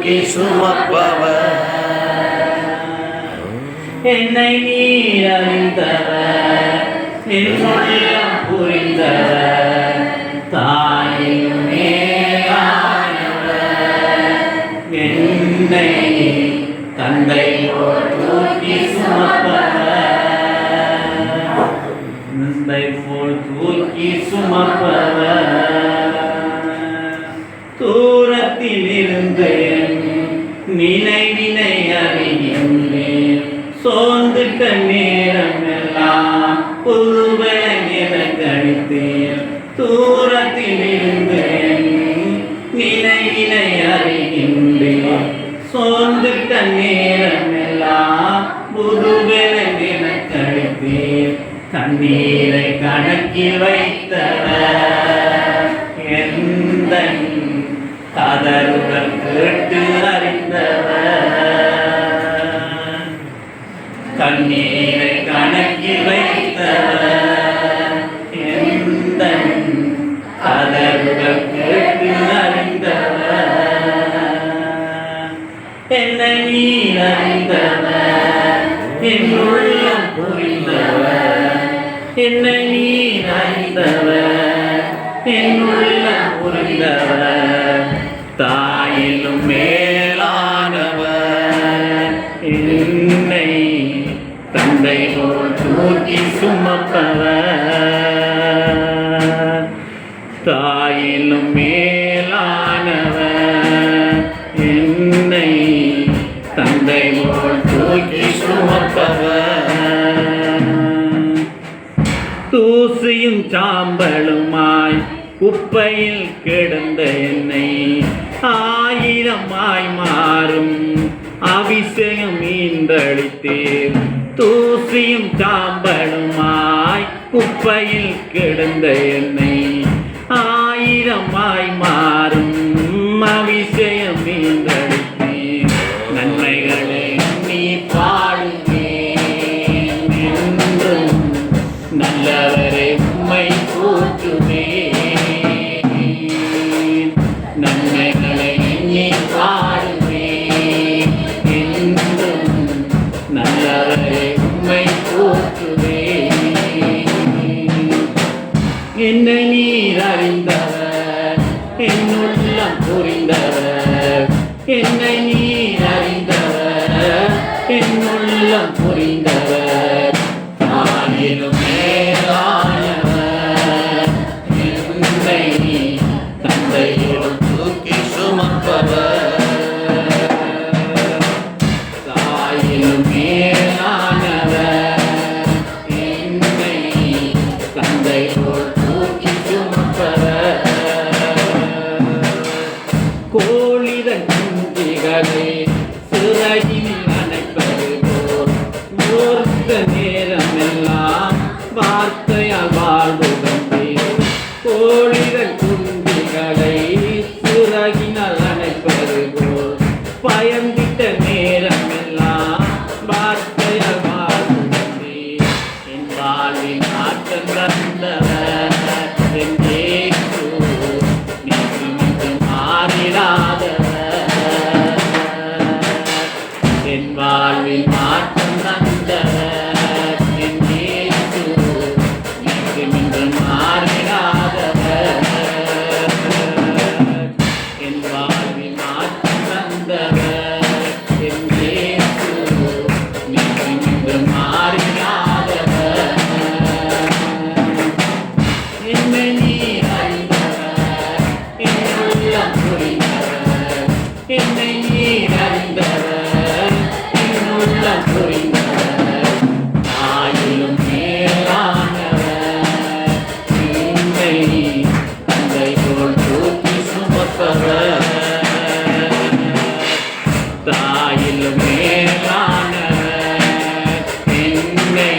தூக்கி சுமப்பவர், என்னை நீர் அறிந்தவர், என் உள்ளம் புரிந்தவர், தாயின் மேலானவர், என்னை தந்தை போல் தூக்கி சுமப்பவர், தந்தை போல் தூக்கி சுமப்பவர், தூரத்தில் இருந்து நினைவினை அறிகின்றேன், சோர்ந்துட்ட நேரம் எல்லாம் புதுவென கழித்தேன், தூரத்தில் இருந்து நினைவினை அறிகின்றேன், சோர்ந்துட்ட நேரம் எல்லாம் புதுவென கழித்தேன், கண்ணீரை கணக்கில் வைத்தவர், எந்த கதறுகள் கேட்டு அறிந்தவர், கண்ணீரை கணக்கில் வைத்தவர், எந்த கதறுகள் கேட்டு அறிந்தவர், என்னை நீர் அறிந்தவர், என் உள்ளம் புரிந்தவர், என்னை நீர் அறிந்தவர், என் உள்ளம் புரிந்தவர், தாயிலும் மேலானவர், என்னை தந்தை போல் தூக்கி சுமப்பவர், தாயிலும் மேலானவர், என்னை தந்தை போல் தூக்கி சுமப்பவர், தூசியும் சாம்பலுமாய் குப்பையில் கிடந்த என்னை ஆயிரமாய் மாறும் அபிஷேகம் ஈன்றளித்தேன், தூசியும் சாம்பலுமாய் குப்பையில் கிடந்த என்னை ஆயிரமாய் மாறும் அபிஷேகம் ஈன்றளித்தேன், நன்மைகளை நீ பாடுவேன் என்றும் நல்லவரை உம்மை போற்றுவேன், நன்மைகளை எண்ணி பாடுவேன் என்றும் நல்லவரை உம்மை போற்றுவேன், என்னை நீர் அறிந்தவர், என் உள்ளம் புரிந்தவர், என்னை நீர் அறிந்தவர், என் உள்ளம் புரிந்தவர், தாயிலும் மேலானவர், என்னை தந்தையோடு தூக்கி சுமப்பவர், தாயிலும் மேலானவர், என்னை தந்தையோடு தூக்கி சுமப்பவர், கோழிதன் குஞ்சுகளை சிறகினில் அணைப்பது போல் ஓர்த்த நேரம் எல்லாம் வார்த்தையால் வாழ்வு தந்தேன், கோழிகள் குஞ்சுகளை சிறகினால் அணைப்பது போல் பயந்திட்ட நேரம் எல்லாம் வார்த்தையால் வாழ்வு தந்தேன், என் வாழ்வின் ஆட்டம் தந்தவர், என் இயேசு நீங்கும் மாறிடாதவர், என் வாழ்வில் மாற்றம் தந்தவர், என் இயேசு நீங்கும் மாறிடாதவர், என் வாழ்வில் மாற்றம் தந்தவர், என் இயேசு நீங்கும் மாறிடாதவர், என்னை நீர் அறிந்தவர், என் உள்ளம் புரிந்தவர், என்னை நீர் அறிந்தவர், என் உள்ளம் புரிந்தவர், தாயிலும் மேலானவர், என்னை தந்தை போல் தூக்கி சுமப்பவர், தாயிலும் மேலானவர், என்னை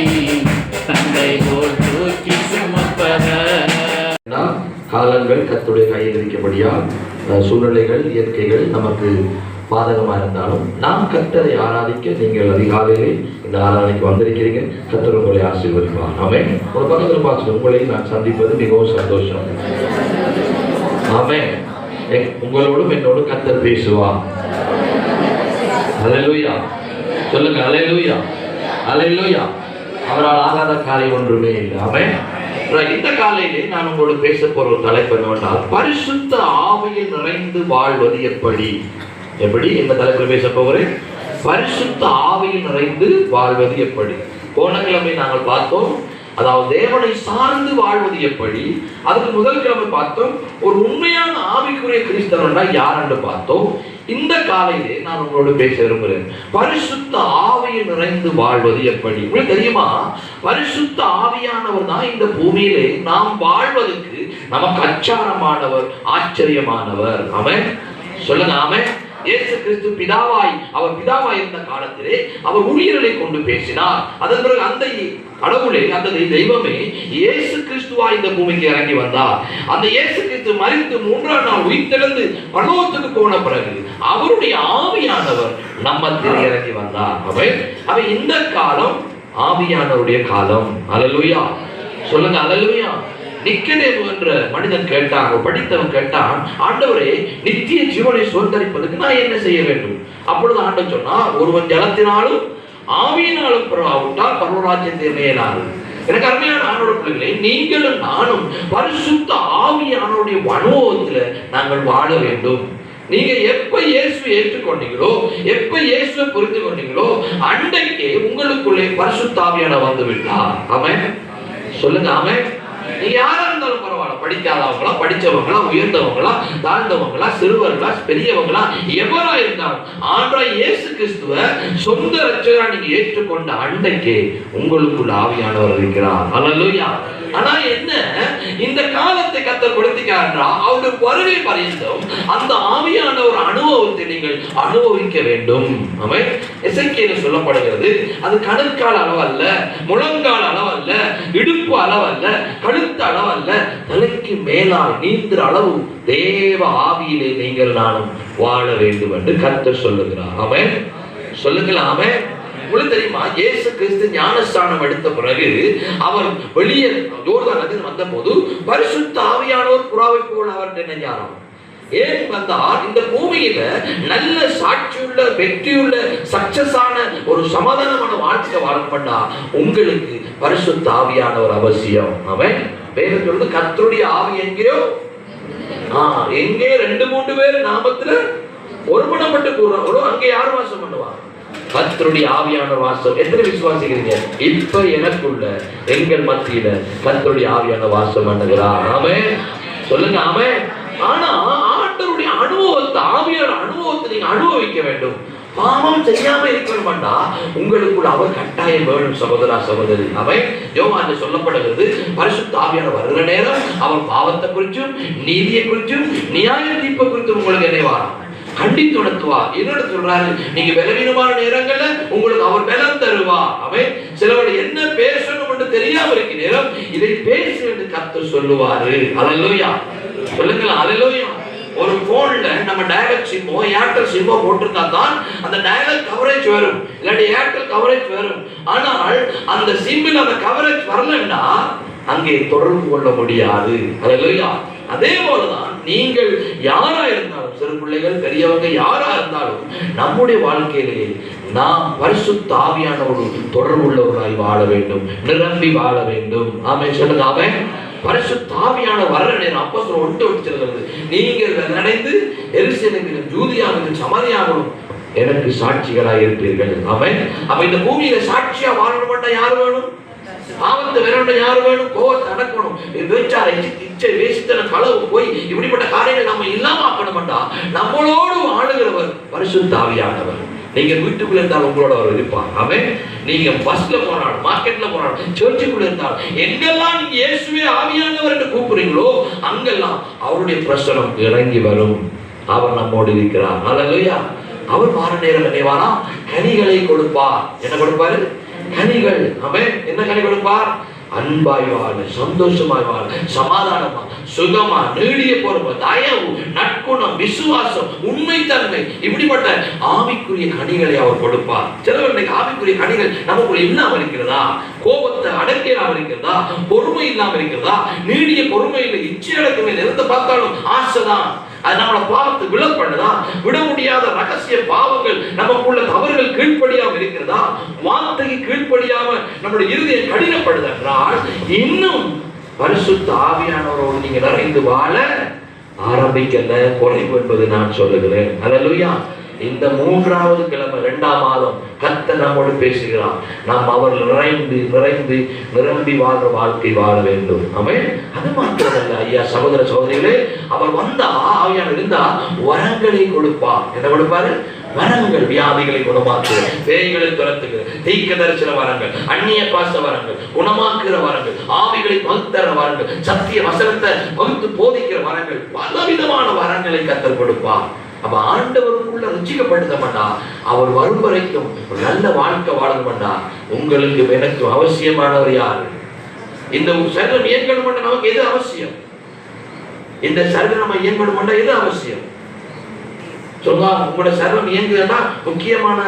தந்தை போல் தூக்கி சுமப்பவர். காலங்கள் கர்த்தருடைய கையில் இருக்கப்படியால் சூழ்நிலைகள் இயற்கைகள் நமக்கு பாதகமாக இருந்தாலும் நாம் கர்த்தரை ஆராதிக்க நீங்கள் அதிகாலையிலே இந்த ஆராதனைக்கு வந்திருக்கிறீங்க. கர்த்தர் உங்களை ஆசீர்வதிப்பார். ஆமென். ஒரு பக்கத்தில் பார்த்து உங்களை நான் சந்திப்பது மிகவும் சந்தோஷம். ஆமென். உங்களோடும் என்னோடு கர்த்தர் பேசுவார். அல்லேலூயா சொல்லுங்க. அல்லேலூயா அல்லேலூயா. அவரால் ஆகாத காரியம் ஒன்றுமே இல்லை. ஆமென். இந்த காலையிலே நான் உங்களோடு பேச போற ஒரு தலைப்பு என்னவென்றால், பரிசுத்த ஆவியில் நிறைந்து வாழ்வது எப்படி. எப்படி இந்த தலைப்பில் பேச போகிறேன். பரிசுத்த ஆவியில் நிறைந்து வாழ்வது எப்படி. போன கிழமை நாங்கள் பார்த்தோம், அதாவது தேவனை சார்ந்து வாழ்வது எப்படி. அதுக்கு முதல் கிழமை பார்த்தோம், ஒரு உண்மையான ஆவிக்குரிய கிறிஸ்தவன்னா யார் என்று பார்த்தோம். இந்த காலையிலே நான் உங்களோடு பேச விரும்புகிறேன், பரிசுத்த ஆவியில் நிறைந்து வாழ்வது எப்படி. உங்களுக்கு தெரியுமா, பரிசுத்த ஆவியானவர் தான் இந்த பூமியிலே நாம் வாழ்வதற்கு நமக்கு அச்சாரமானவர், ஆச்சரியமானவர். ஆமென் சொல்லுங்க. ஆமென். இயேசு கிறிஸ்து அவர் பிதாவாய் இருந்த காலத்திலே அவர் ஊழியர்களை கொண்டு பேசினார். அதன் பிறகு அந்த கடவுளே, அந்த தெய்வமே இயேசு கிறிஸ்துவா இந்த பூமிக்கு இறங்கி வந்தார். அந்த இயேசு கிறிஸ்து மரித்து 3ஆம் நாள் உயிர்த்தெழுந்து பரலோகத்துக்கு போன பிறகு அவருடைய ஆவியானவர் நம்மத்தில் இறங்கி வந்தார். அவை இந்த காலம் ஆவியானவருடைய காலம். அல்லேலூயா சொல்லுங்க. அல்லேலூயா. நிக்கதேமு என்ற மனிதன் கேட்டான், படித்தவன் கேட்டான், ஆண்டவரே, நித்திய ஜீவனை சுதந்தரிப்பதற்கு நான் என்ன செய்ய வேண்டும்? அப்பொழுது ஆண்டவர் சொன்னார், ஒருவன் ஜலத்தினாலும் ஆவியினாலும் பிறவாவிட்டால் பரலோகராஜ்யத்தை மேலாது. எனக்கு அருமையான ஆண்டவருடைய பிள்ளைகளே, நீங்களும் நானும் பரிசுத்த ஆவியானவருடைய அனுபவத்தில் நாங்கள் வாழ வேண்டும். நீங்க எப்ப இயேசுவை ஏற்றுக்கொண்டீங்களோ, எப்ப இயேசுவை புரிந்து கொண்டீங்களோ, அன்றைக்கே உங்களுக்குள்ளே பரிசுத்த ஆவியானவர் வந்து விட்டார். ஆமென் சொல்லுங்க. ஆமென். நீங்க யாரா இருந்தாலும் பரவாயில்ல, படிக்காதவங்களா, படிச்சவங்களா, உயர்ந்தவங்களா, தாழ்ந்தவங்களா, சிறுவர்களா, பெரியவங்களா, எவரா இருந்தாலும் ஆண்டவராகிய இயேசு கிறிஸ்துவை சொந்த ரட்சகரா நீங்க ஏற்றுக்கொண்ட அன்றைக்கே உங்களுக்குள்ள ஆவியானவர் இருக்கிறார். அல்லேலூயா. ஆனா என்ன, இந்த காலத்தை கர்த்தர் கொடுத்திருக்கிறார், அவருடைய வருகை பரியந்தம் அந்த ஆவியான ஒரு அனுபவத்தை நீங்கள் அனுபவிக்க வேண்டும். ஆமென். எசேக்கியேலில் சொல்லப்படுகிறது, அது கடற்கால அளவல்ல, முழங்கால் அளவல்ல, இடுப்பு அளவல்ல, கழுத்து அளவல்ல, தலைக்கு மேலால் நீந்திர அளவு தேவ ஆவியிலே நீங்கள் நானும் வாழ வேண்டும் என்று கர்த்தர் சொல்லுகிறார். ஆமென் சொல்லுங்களா. ஆமென். உங்களுக்கு தெரியுமா, இயேசு கிறிஸ்து ஞானஸ்தானம் எடுத்த பிறகு அவர் வெளியே யோர்தான் நதியில் வந்த போது பரிசுத்த ஆவியானவர் புறாவை போல அவர் நினைஞ்சாராம். ஏன் வந்தால், இந்த பூமியில நல்ல சாட்சியுள்ள, வெற்றியுள்ள, சக்சஸான ஒரு சமாதானமான வாழ்க்கை வாழப்பட்டா உங்களுக்கு பரிசுத்த ஆவியானவர் அவசியம். அவன் வேதம் சொல்றது, கர்த்தருடைய ஆவி எங்கேயோ எங்கே 2-3 பேர் நாமத்துல ஒருமனப்பட்டு கூறுறாங்களோ அங்கே யார் வாசம் பண்ணுவாங்க? கர்த்தருடைய ஆவியான வாசம். எத்தனை விசுவாசிக்கிறீங்க? இப்ப எனக்குள்ள எங்கள் மத்தியில கர்த்தருடைய ஆவியான வாசம் பண்ணுகிறார். ஆமென் சொல்லுங்க. ஆமென். ஆனா ஆண்டவருடைய அனுபவத்தை, ஆவியான அனுபவத்தை நீங்க அனுபவிக்க வேண்டும். பாவம் செய்யாம இருக்கணும்டா உங்களுக்குள்ள அவர் கட்டாயம் வேணும். சகோதரா சகோதரி, அவை யோவான்ல சொல்லப்படுகிறது, பரிசுத்த ஆவியானவர் வருகிற நேரம் அவர் பாவத்தை குறிச்சும், நீதியை குறிச்சும், நியாய தீர்ப்பை குறித்தும் உங்களுக்கு நினைவாராம், கண்டித்து உணர்த்துவார். என்னோட சொல்றாரு, நீங்க பலவீனமான நேரங்கள்ல உங்களுக்கு அவர் பலம் தருவார். அவன் சிலவர்கள் என்ன பேசணும் என்று தெரியாம இருக்க நேரம் இதை பேசு என்று கர்த்தர் சொல்லுவாரு. அல்லேலூயா சொல்லுங்களா. அல்லேலூயா. ஒரு போன்ல நம்ம டைரக்ட் சிம்மோ, ஏர்டெல் சிம்மோ போட்டிருந்தா தான் அந்த டைரக்ட் கவரேஜ் வரும், இல்லாட்டி ஏர்டெல் கவரேஜ் வரும். ஆனால் அந்த சிம்மில் அந்த கவரேஜ் வரலன்னா அங்கே தொடர்பு கொள்ள முடியாது. அல்லேலூயா. அதே போலதான் நீங்கள் யாரா இருந்தாலும், சிறு பிள்ளைகள், பெரியவங்க யாரா இருந்தாலும், நம்முடைய வாழ்க்கையிலேயே நாம் பரிசுத்த ஆவியானவரோடு தொடர்பு உள்ளவர்களாய் வாழ வேண்டும், நிரம்பி வாழ வேண்டும். ஆமென் சொல்லுங்க. ஆமென். பரிசுத்த ஆவியானவர் வர்ற நேரம் அப்போஸ்தலர் 1:8 நீங்கள் நடந்து எருசலேமிலும் யூதேயாவிலும் சமாரியாவிலும் எனக்கு சாட்சிகளாய் இருப்பீர்கள். ஆமென். அப்ப இந்த பூமியில சாட்சியா வாழணும்னா யார் வேணும்? பாவத்தை வேணும். யார் வேணும்? கோவத்தை அடக்கணும். வேச்சாரை, இச்சை, வேசித்தனம், களவு, போய் இப்படிப்பட்ட காரியங்களை நம்ம இல்லாம ஆக்கணும்டா நம்மளோடு ஆளுகிறவர் பரிசுத்த ஆவியானவர். நீங்க வீட்டுக்குள்ள இருந்தாலும் உங்களோட அவர் இருப்பார். அவன் நீங்க பஸ்ல போனாலும், மார்க்கெட்ல போனாலும், சர்ச்சுக்குள்ள இருந்தாலும், எங்கெல்லாம் நீங்க இயேசுவே ஆவியானவர் என்று கூப்பிடுறீங்களோ அங்கெல்லாம் அவருடைய பிரசனம் இறங்கி வரும். அவர் நம்மோடு இருக்கிறார். அல்லேலூயா. அவர் மாற நேரம் நினைவாரா, கனிகளை கொடுப்பார். என்ன கொடுப்பாரு? கனிகள். அவன் என்ன கனி கொடுப்பார்? அன்பாய் வாழ, சந்தோஷமாய் வாழ, சமாதானமா, சுகமா, நீடிய பொறுமை, தயவு, நற்குணம், விசுவாசம், உண்மைத்தன்மை, இப்படிப்பட்ட ஆவிக்குரிய கனிகளை அவர் கொடுப்பார். சிலவர் இன்னைக்கு ஆவிக்குரிய கனிகள் நமக்குள்ள இல்லாம இருக்கிறதா? கோபத்தை அடக்க இல்லாம இருக்கிறதா, பொறுமை இல்லாம இருக்கிறதா, நீடிய பொறுமையில இச்சை அடக்கமே இருந்து பார்த்தாலும் ஆசைதான். அது நம்மளை பாவத்தை விழ பண்ணுதா, விட முடியாத ரகசிய பாவங்கள் நமக்குள்ள தவறுகள் கீழ்ப்படியாம இருக்கிறதா, வார்த்தைக்கு கீழ்ப்படியாம நம்முடைய இருதயம் கடினப்படுது என்றால் இன்னும் பரிசுத்த ஆவியானவரோடு நீங்க நிறைந்து வாழ ஆரம்பிக்கல, குறைவு என்பது நான் சொல்லுகிறேன். அல்லேலூயா. இந்த 3வது கிழமை 2ஆம் மாதம் கர்த்தர் நம்மோடு பேசுகிறார். நாம் அவர் நிரம்பி வாழ்ற வாழ்க்கை வாழ வேண்டும். ஆமென். அது மாத்திரமல்ல ஐயா, சகோதர சகோதரிகளே, அவர் வந்தா ஆவியானவர் இருந்தா வரங்களை கொடுப்பார். என்ன கொடுப்பாரு? வரங்கள். வியாதிகளை குணமாக்குகிற, பேய்களை துரத்துகிற, தீர்க்க தரிசன வரங்கள், அந்நிய பாச வரங்கள், குணமாக்குகிற வரங்கள், ஆவிகளை பகுத்தர வரங்கள், சத்திய வசனத்தை பகுத்து போதிக்கிற வரங்கள், பலவிதமான வரங்களை கர்த்தர் கொடுப்பார். அப்ப ஆண்டவருக்குள்ள ருச்சிக்கப்படுத்த மாட்டா, அவர் வரும் வரைக்கும் ஒரு நல்ல வாழ்க்கை வாழ மாட்டா. உங்களுக்கு எனக்கு அவசியமானவர் யாரு? இந்த சரீரம் இயங்கணும் பண்ண நமக்கு எது அவசியம்? இந்த சரீரம் நம்ம இயங்கணும் பண்ண எது அவசியம்? சொல்லுவா, உங்களோட சரீரம் இயங்குதுன்னா முக்கியமான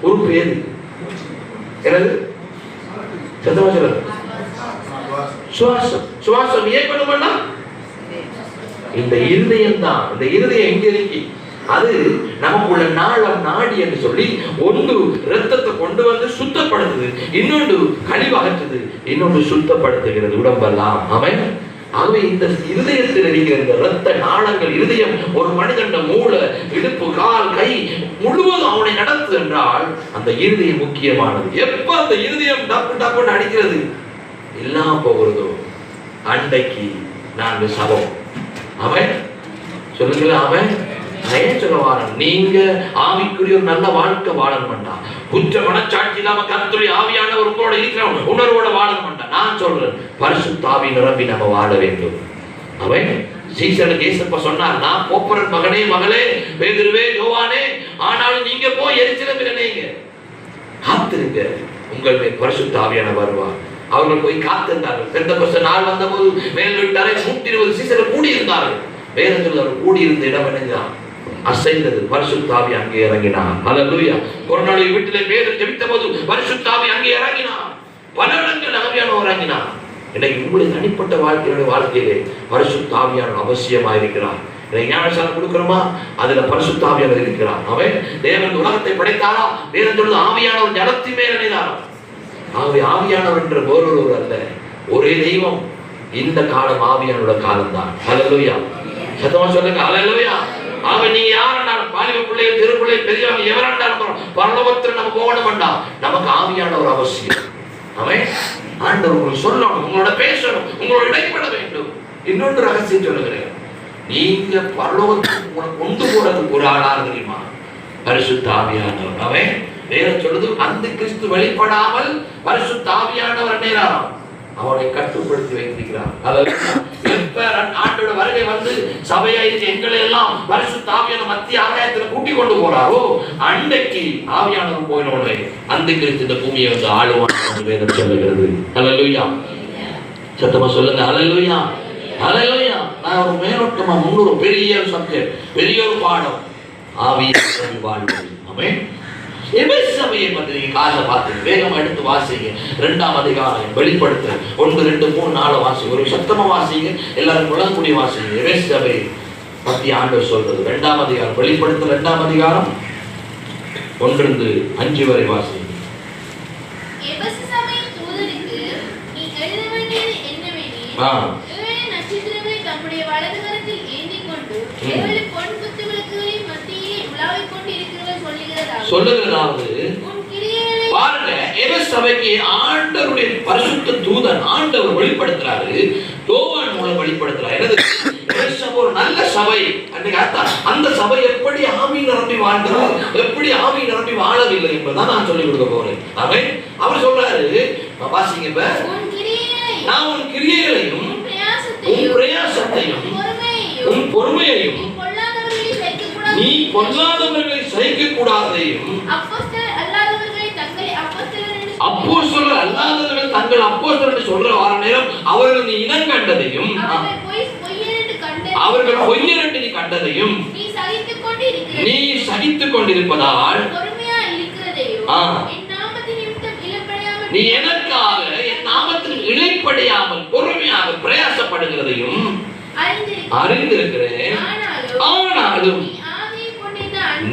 உறுப்பு எது? என்னது? சத்தமா சொல்லுங்க. சுவாசம். சுவாசம் இயங்கணும் பண்ணா இந்த இருதயம் தான். இந்த இருதயம் எங்க இருக்கு? அது நமக்குள்ள நாளம் நாடி என்று சொல்லி ஒன்று இரத்தத்தை கொண்டு வந்து சுத்தப்படுத்துது, இன்னொன்று கழிவகற்றுது, இன்னொன்று சுத்தப்படுத்துகிறது உடம்பெல்லாம். ஆமென். ஆகவே இந்த இருதயத்தில் இருக்கிற இந்த இரத்த நாளங்கள், இருதயம் ஒரு மனிதன் மூளை, இடுப்பு, கால், கை முழுவதும் அவனை நடத்துது என்றால் அந்த இருதயம் முக்கியமானது. எப்ப அந்த இருதயம் டப்பு டப்புன்னு அடிக்கிறது இல்லாம போகிறதோ அன்றைக்கு நான் சபம். அவன் சொல்லுங்களா? அவன் சொல்லுவாங்க, நீங்க ஆவிக்குரிய ஒரு நல்ல வாழ்க்கை வாழணும் வேண்டாம், குற்ற மனச்சாட்சி இல்லாம கர்த்தருடைய ஆவியானவர் உங்களோட இருக்கிற உணர்வோட வாழணும் வேண்டாம். நான் சொல்றேன், பரிசுத்த ஆவி நிரம்பி நம்ம வாழ வேண்டும். அவன் சீசனுக்கு ஏசப்பா சொன்னார், நான் போப்பரன் மகனே மகளே பேதுருவே யோவானே, ஆனாலும் நீங்க போய் எரிச்சலம் நினைங்க, காத்திருங்க, உங்கள் மேல் பரிசுத்த ஆவியானவர் வருவார். அவர்கள் போய் காத்திருந்தார்கள். பெந்தெகோஸ்தே நாள் வந்தபோது மேல் வீட்டாரை 120 சீசர்கள் கூடியிருந்தார்கள். வேதத்தில் அவர் கூடியிருந்த இடம் என்னதான் அசைந்தது. பரிசுத்த ஆவி அங்கே இறங்கினார். ஹல்லேலூயா. ஒரு நாள் வீட்டிலே பேதுரு ஜெபித்த போது பரிசுத்த ஆவி அங்கே இறங்கினார். பல இடங்கள் ஆவியானவர் இறங்கினார். இன்னைக்கு உங்களுடைய தனிப்பட்ட வாழ்க்கையிலே பரிசுத்த ஆவியானவர் அவசியமாக இருக்கிறார். ஞானசாரம் கொடுக்கிறோமா? அதுல பரிசுத்த ஆவியானவர் இருக்கிறார். அவன் தேவன் உலகத்தை படைத்தாரா? வேதத்தில் ஆவியானவர் ஜலத்தின் மேல் இணைந்தாரா? ஆகவே ஆவியானவர் என்ற வேறொரு அல்ல, ஒரே தெய்வம். இந்த காலம் ஆவியானோட காலம் தான். ஹல்லேலூயா. சத்தமா சொல்லுங்க. ஹல்லேலூயா. அவன் நீங்க யாருன்னாலும் பாலிவ பிள்ளைகள், திருப்பிள்ளைகள், பெரியவங்க எவராண்டாலும் பரலோகத்தில் நம்ம போகணும் வேண்டாம், நமக்கு ஆவியானவர் அவசியம். அவன் ஆண்டவர் உங்களுக்கு சொல்லணும், உங்களோட பேசணும், உங்களோட இடைப்பட வேண்டும். இன்னொன்று ரகசியம் சொல்லுகிறேன், நீங்க பரலோகத்துக்கு உங்களை கொண்டு போறதுக்கு ஒரு ஆளா தெரியுமா? பரிசுத்த ஆவியானவர். அவன் வேற சொல்லுது, அந்த கிறிஸ்து வெளிப்படாமல் பரிசுத்த ஆவியானவர் நேரம் அவரை கட்டுப்படுத்தி வைத்திருக்கிறார். ஆண்டோட வருகை வந்து சபையாயிருக்கு எங்களை எல்லாம் பரிசுத்த ஆவியானவர் மத்திய ஆலயத்தில் கூட்டிக் கொண்டு போறாரோ அன்றைக்கு ஆவியானவர் போயினோட அந்த கிறிஸ்து இந்த பூமியை வந்து ஆளுவான் வேதம் சொல்லுகிறது. ஹல்லேலூயா. சத்தமா சொல்லுங்க. ஹல்லேலூயா. ஹல்லேலூயா. நான் ஒரு மேலோட்டமா முன்னூறு பெரிய சப்ஜெக்ட், பெரிய ஒரு பாடம், ஆவியானவர் வாழ்வு. ஆமென். எபேசியரை பற்றி நீங்க காலைல பார்த்து வேகமா எடுத்து வாசிங்க. 2ஆம் அதிகாரம் வெளிப்படுத்த 1, 2, 3, 4 வாசிங்க. ஒரு சத்தமா வாசிங்க, எல்லாரும் விளங்கக்கூடிய வாசிங்க. எபேசியரை பத்தி ஆண்டவர் சொல்றது 2ஆம் அதிகாரம் வெளிப்படுத்த 2ஆம் அதிகாரம் 1 - 5 வரை வாசிங்க. எபேசிய சபையின் தூதனுக்கு நீ எழுத வேண்டியது என்னவெனில், 7 நட்சத்திரங்களை தம்முடைய வலது கரத்தில் ஏந்திக் கொண்டு 7 பொன் குத்து விளக்குகளின் மத்தியிலே உலாவிக் கொண்டிருக்கிறவர் சொல்லுகிறதாவது, பாருங்க, எபேசு சபைக்கு ஆண்டவருடைய பரிசுத்த தூதன் ஆண்டவர் வெளிப்படுத்துறாரு, யோவான் மூலம் வெளிப்படுத்துறாரு. எபேசு சபை ஒரு நல்ல சபை. அந்த சபை எப்படி ஆவி நிரம்பி வாழ்ந்தது, எப்படி ஆவி நிரம்பி வாழவில்லை என்பதான் நான் சொல்லிக் கொடுக்க போறேன். அவர் சொல்றாரு, வாசிங்க, இப்ப நான் உன் கிரியைகளையும் உன் பிரயாசத்தையும் உன் பொறுமையையும் நீ பொல்லாதவர்களை சகிக்க கூடாதையும் அப்போஸ்தலர் அல்லாதவர்கள் தங்கள் அப்போஸ்தலர் என்று சொல்ற வார நேரம் அவர்கள் நீ இனம் கண்டதையும் அவர்கள் பொய்யர் என்று நீ கண்டதையும் நீ சகித்துக் கொண்டிருப்பதால் நீ எனக்காக கீழ்ப்படியாமல் பொறுமையாக பிரயாசப்படுகிறதையும் அறிந்திருக்கிறேன். ஆனாலும்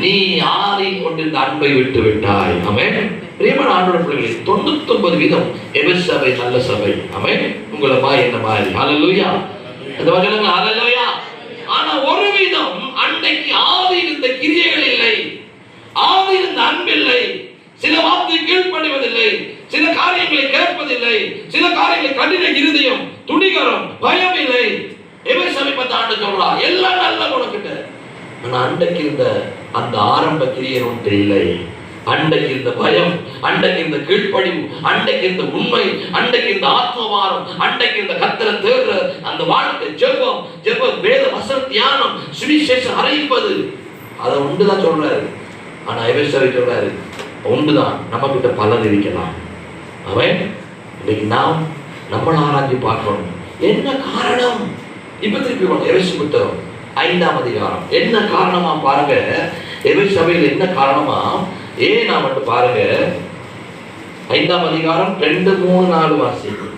நீ ஆறிக் கொண்டிருந்த அன்பை விட்டு விட்டாய். ஆமென். பிரியமான ஆண்டவருடைய பிள்ளைகளே, 99% எபேசு சபை நல்ல சபை. ஆமென். உங்களை மாதிரி என்ன மாதிரி. ஹல்லேலூயா. அந்த வசனங்க ஹல்லேலூயா. ஆனா ஒரு விதம் அன்னைக்கு ஆதி இருந்த கிரியைகள் இல்லை, ஆதி இருந்த அன்பில்லை, சில வார்த்தை கீழ்ப்படிவதில்லை, சில காரியங்களை கேட்பதில்லை, சில காரியங்களை கடின இருதயம், துணிகரம், பயம் இல்லை. எபேசு சபை பத்தி ஆண்டு சொல்றா எல்லாம் நல்ல குணக்கிட்ட. ஆனா அன்றைக்கு இருந்த அந்த ஆரம்ப கிரியை ஒன்று இல்லை. அன்றைக்கு இருந்த பயம், அன்றைக்கு இருந்த கீழ்ப்படிவு, அன்றைக்கு இருந்த உண்மை, அன்றைக்கு இருந்த ஆத்மவாரம், அன்றைக்கு இருந்த கர்த்தரை தேடுற அந்த வாழ்க்கை, ஜெபம், வேத வசன தியானம், சுவிசேஷம் அறிவிப்பது, அதை ஒன்றுதான் சொல்றாரு. ஆனா எபேசு சபை சொல்றாரு ஒன்றுதான், நம்ம கிட்ட பலர் இருக்கலாம். அவன் இன்னைக்கு நாம் நம்மளை ஆராய்ச்சி பார்க்கணும். என்ன காரணம்? இப்ப திருப்பி எபேசு புத்தகம் 5ஆம் அதிகாரம் என்ன காரணமா பாருங்க. எபேசு சபையில் என்ன காரணமா ஏன் நான் மட்டும் பாருங்க. 5ஆம் அதிகாரம் 2, 3, 4 வாசிக்கும்.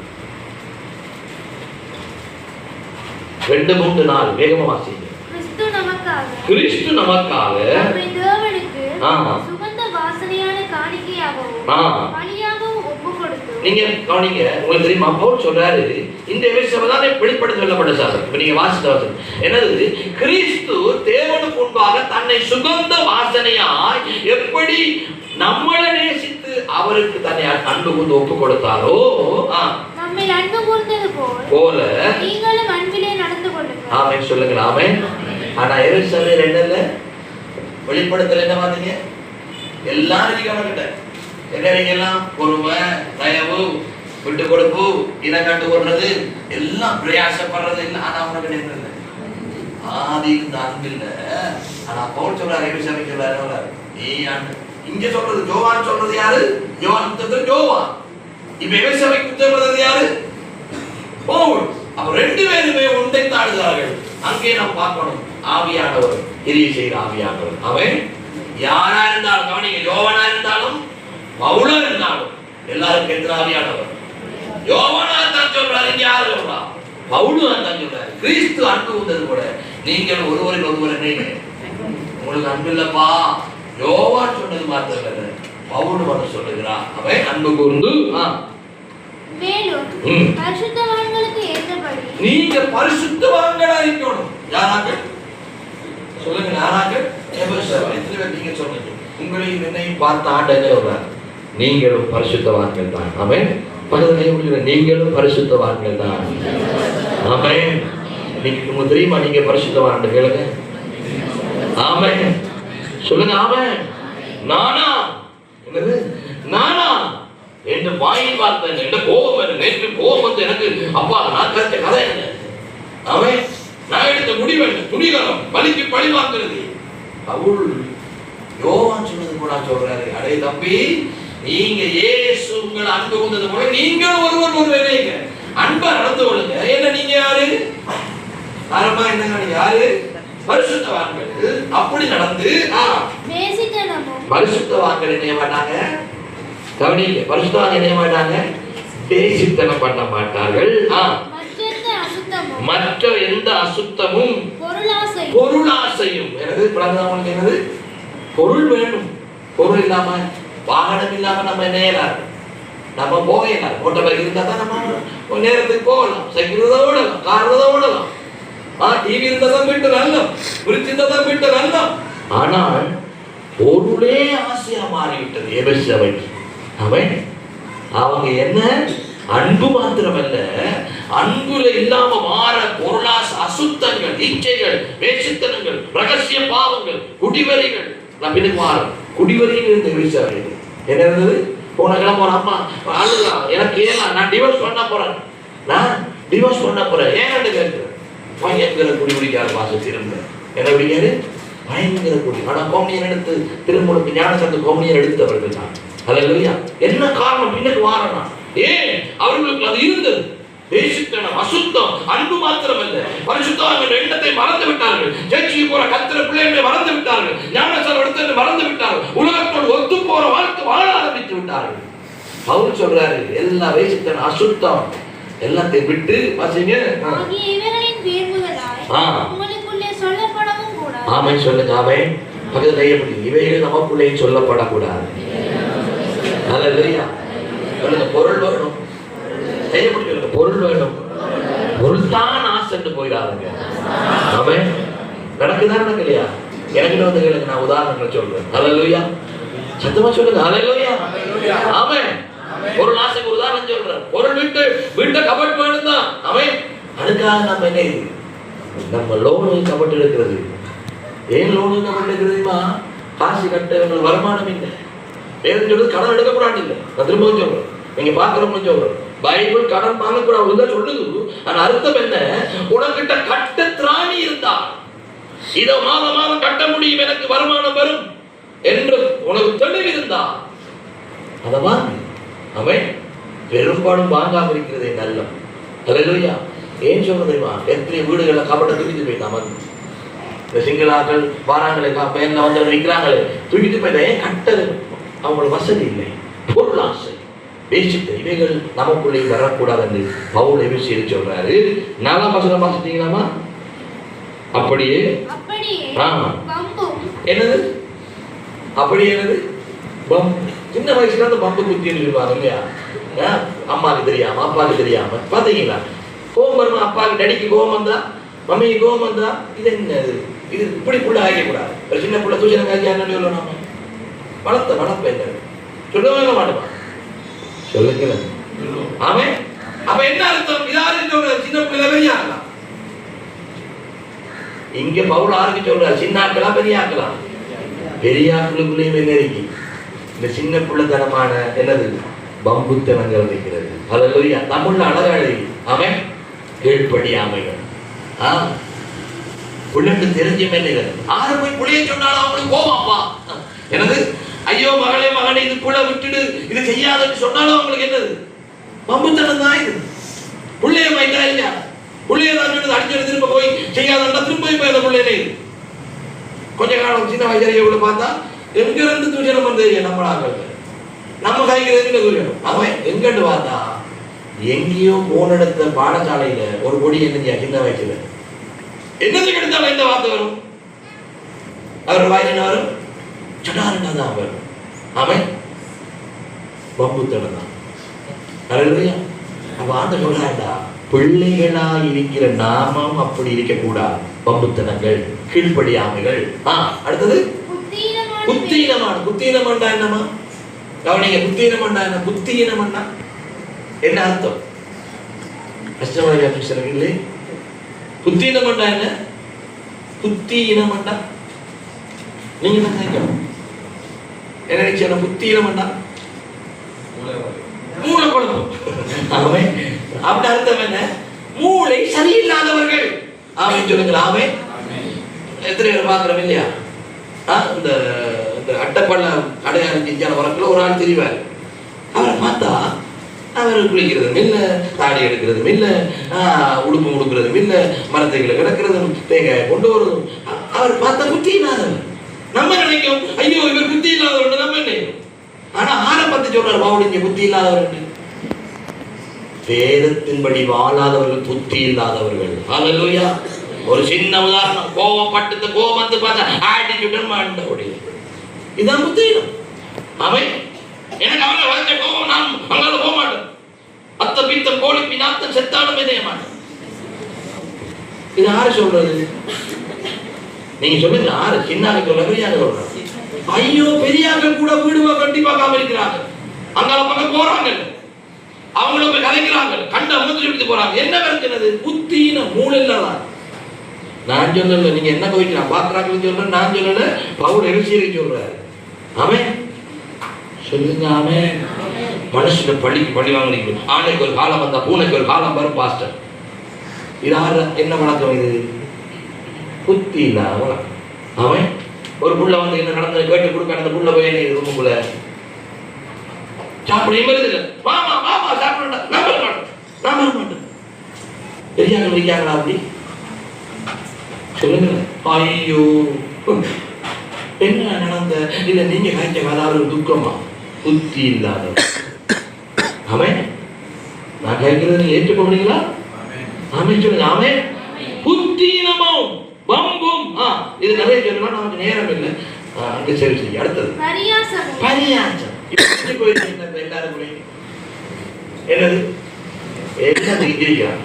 2, 3, 4 வேகமா வாசிக்கும். கிறிஸ்து நமக்காக சுகந்த வாசனையான காணிக்கையாகவும் பலியாகவும் ஒப்புக்கொடுத்து. நீங்க கவனிங்க, உங்களுக்கு தெரியுமா பவுல் சொல்றாரு இந்த எபேசு சபை தான் வெளிப்படுத்தி சொல்லப்பட்ட சார். இப்ப நீங்க வாசித்த வசனம் என்னது? கிறிஸ்து தேவனுக்கு முன்பாக தன்னை சுகந்த வாசனையாய் எப்படி நம்மளை நேசித்து அவருக்கு தன்னை அன்பு கூர்ந்து ஒப்பு கொடுத்தாரோ, நம்மை அன்பு கூர்ந்தது போல நீங்களும் அன்பிலே நடந்து கொள்ளுங்கள். ஆமென் சொல்லுங்க. ஆமென். ஆனா எபேசு சபையில என்னல்ல வெளிப்படுத்தல என்ன பாத்தீங்க? எல்லாரும் இருக்காங்க. என்ன எல்லாம் பொறுமை, தயவு, விட்டு கொடுப்பு, இனக்காட்டு கொள்றது, எல்லாம் பிரயாசப்படுறது இல்லை. ஆனா அவனுக்கு என்ன ஆதி இந்த அன்பு இல்லை. ஆனா பவுல் சொல்றாரு, எபேசு சபை சொல்றாரு நீ இங்க சொல்றது யோவான் சொல்றது யாரு? யோவான் புத்தகத்துல யோவான். இப்ப எபேசு சபைக்கு புத்தகம் யாரு? பவுல். அப்ப 2 பேருமே ஒன்றை தாடுகிறார்கள். அங்கே நாம் பார்க்கணும் ஆவியானவர், கிரியை செய்கிற ஆவியானவர். அவன் யாரா இருந்தாலும் கவனிங்க, யோவானா இருந்தாலும் பவுலா இருந்தாலும் எல்லாரும் கேட்கிற ஆவியானவர். யோவானா தான் சொல்றாரு, இங்க யாரு சொல்றா? பவுலு தான் சொல்றாரு. கிறிஸ்து அன்பு வந்தது கூட நீங்கள் ஒருவரில் ஒருவர் நீங்க உங்களுக்கு அன்பு இல்லப்பா. யோவான் சொன்னது மாத்திரம் பவுல் வந்து சொல்லுகிறான். அவன் அன்பு கூர்ந்து மேலும் பரிசுத்தவான்களுக்கு ஏற்றபடி நீங்க பரிசுத்தவான்களா இருக்கணும். யாராக சொல்லுங்க, யாராக? நீங்க சொல்லுங்க. உங்களையும் என்னையும் பார்த்த ஆண்டவர் சொல்றார் நீங்களும் பரிசுத்தவான்கள் தான். ஆமென். பக்கத்துல நீங்களும் பரிசுத்தவான்கள் தான். ஆமென். உங்களுக்கு தெரியுமா நீங்க பரிசுத்தவான்? கேளுங்க. ஆமென் சொல்லுங்க. ஆமென். நானா என்னது? நானா என்று வாயின் வார்த்தை என்ன கோபம் என்ன? நேற்று கோபம் வந்து எனக்கு அப்பா நான் கருத்த கதை என்ன? அவன் நான் எடுத்த முடிவு என்ன? துணிகரம், பலிக்கு பழி வாங்குறது. பவுல் யோவான் சொன்னது கூட சொல்றாரு, அடே தம்பி நீங்க இயேசு உங்களை அன்பு கொண்டது போல நீங்கள் ஒருவர் ஒருவர் நீங்க அன்பா நடந்து கொள்ளுங்க. என்ன நீங்க யாரு? ஆரம்பா என்னங்க நீங்க யாரு? பரிசுத்தவான்கள். அப்படி நடந்து பரிசுத்தவான்கள் என்ன மாட்டாங்க? கவனிங்க, பரிசுத்தவான்கள் என்ன மாட்டாங்க? பேசித்தனம் பண்ண மாட்டார்கள். மற்ற எந்த அசுத்தமும் பொருளாசையும். எனது உங்களுக்கு என்னது? பொருள் வேணும். பொருள் இல்லாம வாகனம் இல்லாம நம்ம என்ன செய்யலாம்? நம்ம போகலாம். மோட்டார் பைக் இருந்தா தான் நம்ம நேரத்துக்கு போகலாம். சைக்கிள் தான் ஓடலாம், கார் தான் ஓடலாம். டிவி இருந்தா தான் வீட்டு நல்லம், பிரிட்ஜ் இருந்தா தான் வீட்டு நல்லம். ஆனால் பொருளே ஆசையா மாறிவிட்டது எபேசு சபைக்கு. அவங்க என்ன அன்பு மாத்திரமல்ல, அன்புல இல்லாம மாற பொருளாசை, அசுத்தங்கள், இச்சைகள், வேசித்தனங்கள், ரகசிய பாவங்கள், குடிவரிகள். நான் பின்னுக்கு மாறும் குடிவரிகள் இருந்த எபேசு சபை என்ன இருந்தது? போன கிழமை ஒரு அம்மா அழுதான், எனக்கு ஏன் நான் டிவோர்ஸ் பண்ண போறேன், நான் டிவோர்ஸ் பண்ண போறேன். ஏன்னு கேட்கிறேன். பயங்கர குடி குடிக்காத பாச திரும்ப என்ன குடிக்காரு? பயங்கர குடி. ஆனா கோமணியன் எடுத்து திருமுழுக்கு ஞானசத்து கோமணியன் எடுத்தவர்கள் தான். அல்லேலூயா. என்ன காரணம்? பின்னுக்கு வாரணும். ஏன் அவர்களுக்கு அது இருந்தது? தேசித்தனம், அசுத்தம், அன்பு மாத்திரமல்ல, பரிசுத்தவான்கள் எண்ணத்தை மறந்து விட்டார்கள். சேர்ச்சிக்கு போற கர்த்தர் பிள்ளைகளை மறந்து விட்டார்கள். ஞானசாரம் எடுத்து மறந்து விட்டார்கள். உலகத்தோடு ஒத்து போற வாழ்க்கை வாழ ஆரம்பித்து விட்டார்கள். பவுல் சொல்றாரு எல்லா தேசித்தனம், அசுத்தம், எல்லாத்தையும் விட்டு வாசிங்க. ஆகிய இவைகளின் விளைவுகளாய் உங்களுக்குள்ளே சொல்லப்படவும் கூடாது. ஆமென் சொல்லுங்க. ஆமென். பக்கத்துல எப்படி இவைகள் நமக்குள்ளே சொல்லப்படக்கூடாது. ஹல்லேலூயா. சொல்லுங்க பொருள் வேணும். எப்படி சொல்லுங்க பொருள் வேணும். பொருள் தான் ஆசைன்னு போயிடாதுங்க. ஆமென். நடக்குதா நடக்கலையா? எனக்கு வந்து கேளுங்க, நான் உதாரணங்களை சொல்றேன். ஹல்லேலூயா. சத்தமா சொல்லுங்க. ஹல்லேலூயா. ஆமென். பொருள் ஆசைக்கு உதாரணம் சொல்றேன். பொருள் விட்டு வீட்டை கபட் வேணும் தான். ஆமென். அதுக்காக நம்ம என்ன நம்ம லோனு கபட் எடுக்கிறது. ஏன் லோனு கபட் எடுக்கிறதுமா? காசு கட்ட உங்களுக்கு வருமானம் இல்லை. வேறு சொல்றது கடன் எடுக்கக்கூடாது இல்லை. நான் திரும்பவும் சொல்றேன், நீங்க பாக்குறவங்க சொல்றேன், பைபிள் கடன் வாங்கக்கூடாது சொல்லுது. ஆனா அர்த்தம் என்ன? உனக்கிட்ட கட்ட திராணி இருந்தா இதை மாதம் மாதம் கட்ட முடியும், எனக்கு வருமானம் வரும் என்று உனக்கு தெளிவு இருந்தா அதை வாங்க. அவன் பெரும்பாலும் வாங்காம இருக்கிறதே நல்ல. ஹல்லேலூயா. ஏன் சொல்றது தெரியுமா? எத்தனை வீடுகளை கபட்டை தூக்கிட்டு போயிட்டான். இந்த சிங்களாக்கள் வாராங்களே பேர்ல வந்து விற்கிறாங்களே தூக்கிட்டு போயிட்டா. ஏன் கட்டது? அவங்களுக்கு வசதி இல்லை, பொருள் ஆசை, பேசிட்டு இவைகள் நமக்குள்ளே வரக்கூடாது என்று பவுல் எபிசியர் சொல்றாரு. 4ஆம் வசனம் வாசித்தீங்களாமா? அப்படியே என்னது? அப்படியே என்னது? சின்ன வயசுல அந்த பம்பு குத்தின்னு சொல்லுவாங்க இல்லையா? அம்மாவுக்கு தெரியாம அப்பாவுக்கு தெரியாம பாத்தீங்களா? கோபம் வருமா? அப்பாவுக்கு டடிக்கு கோபம் வந்தா, மம்மிக்கு கோபம் வந்தா, இது என்னது? இது இப்படி புள்ள ஆகக்கூடாது. ஒரு சின்ன புள்ள தூசணம் காய்ச்சி என்ன சொல்லணும்? நாம வளர்ப்ப என்ன சொல்லவே மாட்டோம். சொல்லுங்க. ஆமே. அப்ப என்ன அர்த்தம்? இதாரு சொல்ற சின்ன பிள்ளை பெரியாக்கலாம். இங்க பவுல் ஆருக்கு சொல்ற சின்ன ஆக்கலாம் பெரிய ஆக்கலாம். பெரிய ஆக்களுக்குள்ளேயும் என்ன இருக்கு? இந்த சின்ன பிள்ளைத்தனமான என்னது பம்புத்தனங்கள் இருக்கிறது. ஹல்லேலூயா. தமிழ்ல அழகா எழுதி. ஆமென். கீழ்ப்படியாமைகள். புள்ளட்டு தெரிஞ்ச மேலைகள் ஆறு போய் புள்ளைய சொன்னாலும் அவங்களுக்கு கோபம்ப்பா. என்னது? ஐயோ மகளே மகனே இது புள்ள விட்டுடு, இது செய்யாதுன்னு சொன்னாலும் அவங்களுக்கு என்னது? பம்புத்தனம் தான் இது. புள்ளைய மைந்தா இல்லையா? புள்ளைய தான் அடிச்சு திரும்ப போய் செய்யாதா திரும்ப போய் அந்த புள்ளையிலே கொஞ்ச காலம் சின்ன வயசுல பார்த்தா எங்க இருந்து தூஷணம் வந்து நம்மளாக நம்ம கைக்கு தூஷணம். அவன் எங்கன்னு பார்த்தா எங்கேயோ போனெடுத்த பாடசாலையில ஒரு பொடி என்ன சின்ன வயசுல என்னதுக்கு எடுத்தாலும் இந்த வார்த்தை வரும். அவர் வாயில என்ன வரும்? சடாருன்னா தான் வரும். அவன் பம்புத்தனம் தான். ஹல்லேலூயா. அப்ப ஆண்ட சொல்றாண்டா, பிள்ளைகளா இருக்கிற நாமும் அப்படி இருக்கக்கூடாது. பம்புத்தனங்கள், கீழ்ப்படியாமைகள். அடுத்தது புத்தீனமான. புத்தீனமாண்டா என்னமா? கவனிங்க. புத்தீனமாண்டா என்ன? புத்தீனமாண்டா என்ன அர்த்தம்? கஷ்டமான இல்லை. புத்தீனமாண்டா என்ன? புத்தீனமாண்டா நீங்க என்ன நினைக்கணும்? என்ன நினைச்சா புத்தீனமாண்டா? மூளை குழப்பம். அப்படி அர்த்தம் என்ன? மூளை சரியில்லாதவர்கள். ஆமென் சொல்லுங்க. ஆமென். எத்தனை பேர் பார்க்கிறோம் இல்லையா? இந்த அட்டப்பள்ள அடையாளம் செஞ்சான வரக்குள்ள ஒரு ஆள் தெரிவார். அவரை பார்த்தா அவர் குளிக்கிறதும் இல்லை, தாடி எடுக்கிறதும் இல்லை, உடுப்பு உடுக்கிறதும் இல்லை, மரத்தைகளை கிடக்கிறதும் தேங்காய் கொண்டு வருவதும். அவர் பார்த்தா புத்தி இல்லாதவர். நம்ம நினைக்கும் ஐயோ இவர் புத்தி இல்லாதவர் நம்ம நினைக்கும். ஆனா ஆரம்பத்தை சொல்றாரு பவுல் இங்க புத்தி இல்லாதவர்கள். வேதத்தின்படி வாழாதவர்கள் புத்தி இல்லாதவர்கள். ஹல்லேலூயா. ஒரு சின்ன உதாரணம். கோபப்பட்டு கோபத்தை பார்த்தா ஆட்டிட்யூட் மாண்டோடி. இதான் புத்தீனம். அவன் எனக்கு அவனை வளர்த்த கோபம், நான் அங்கால போக மாட்டேன். அத்த பித்தம் கோழி பின்னாத்தம் செத்தாலும் இதே மாட்டேன். இது யாரு சொல்றது? நீங்க சொல்லுங்க. யாரு? சின்னாக சொல்ற பெரியாக சொல்ற? ஐயோ பெரியார்கள் கூட வீடுவா கட்டி பார்க்காம இருக்கிறாங்க. அங்கால பக்கம் போறாங்க, அவங்கள போய் கதைக்கிறாங்க, கண்ட மூத்து எடுத்து போறாங்க. என்ன பிரச்சனை? புத்தீன மூளை இல்லாதான். நான் சொல்லல, நீங்க என்ன கோவிக்கலாம் பாக்குறாங்கன்னு சொல்ற, நான் சொல்லல, பவுல் எபிசியருக்கு சொல்றாரு. அவன் சொல்லுங்க. அவன் மனுஷனை பழி வாங்கினீங்க. ஆணைக்கு ஒரு காலம் வந்தா பூனைக்கு ஒரு காலம் வரும் பாஸ்டர். இது என்ன வழக்கம்? இது புத்தி இல்ல வழக்கம். அவன் ஒரு புள்ள வந்து என்ன நடந்தது கேட்டு கொடுக்க, அந்த புள்ள போய் என்ன ரூமுக்குள்ள சாப்பிடையும் வருது. மாமா மாமா சாப்பிட நான் வர மாட்டேன். பெரியாங்க இருக்காங்களா அப்படி? சொல்லுங்க. ஐயோ என்ன நடந்த இல்ல நீங்க காய்ச்ச கதை ஒரு துக்கமா? புத்தி இல்லாத அவன் நான் கேட்கிறது நீங்க ஏற்றுக்கொள்றீங்களா? ஆமென் சொல்லுங்க. ஆமென். புத்தீனமும் வம்பும் இது நிறைய சொல்லலாம், நமக்கு நேரம் இல்லை. அங்க சரி சரி. அடுத்தது பரியாசம். இப்படி போயிருக்கீங்க எல்லாருக்குமே. என்னது? எல்லாத்தையும் ஜெயிக்கிறான்,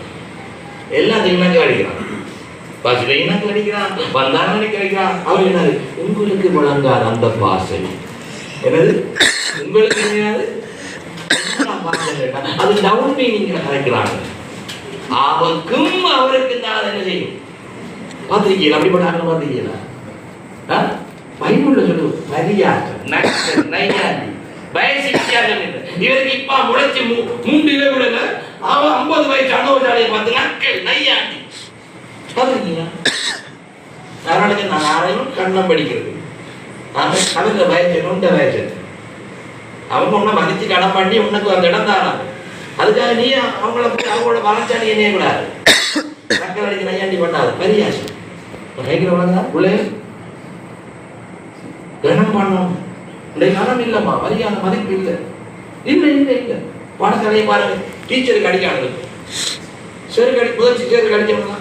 எல்லாத்தையும் அடிக்கிறான், பசுவையும் அடிக்கிறான், வந்தாங்க அடிக்கிறான். அவர் என்னது? உங்களுக்கு வழங்காத அந்த பாசை என்னது? உங்களுக்கு என்னது? அது டவுன் மீனிங் அழைக்கிறாங்க. அவருக்கும் அவருக்கு தான் என்ன செய்யும்? பார்த்திருக்கீங்களா? அப்படிப்பட்ட ஆட்கள் பார்த்திருக்கீங்களா? பைபிள்ல சொல்லுவோம் பரியாசம், நையாண்டி, வயசு வித்தியாசம் இல்லை. இவருக்கு இப்ப முளைச்சு 3 விடல, அவன் 50 வயசு அனுபவசாலியை பார்த்து நக்கல் நையாண்டி பார்த்திருக்கீங்களா? அதனால நான் யாரையும் கண்ணம் படிக்கிறது. அவங்க வயசு நொண்ட வயசு, அவங்க உன்னை மதிச்சு கடன் பண்ணி உனக்கு அந்த இடம் தானா, அதுக்காக நீ அவங்கள அவங்களோட வளர்ச்சாடி என்னைய கூடாது. நக்கல் அடிக்க நையாண்டி பண்ணாது. பரியாசம் கேட்கிறவங்க உள்ளே கனம் பண்ணணும். இன்றைக்கு கனம் இல்லைம்மா, மரியாதை மதிப்பு இல்லை. இல்லை இல்லை இல்லை. பாடசாலையை பாருங்க, டீச்சருக்கு அடிக்காது. சேருக்கு அடி முதல் சேருக்கு அடிச்சவங்க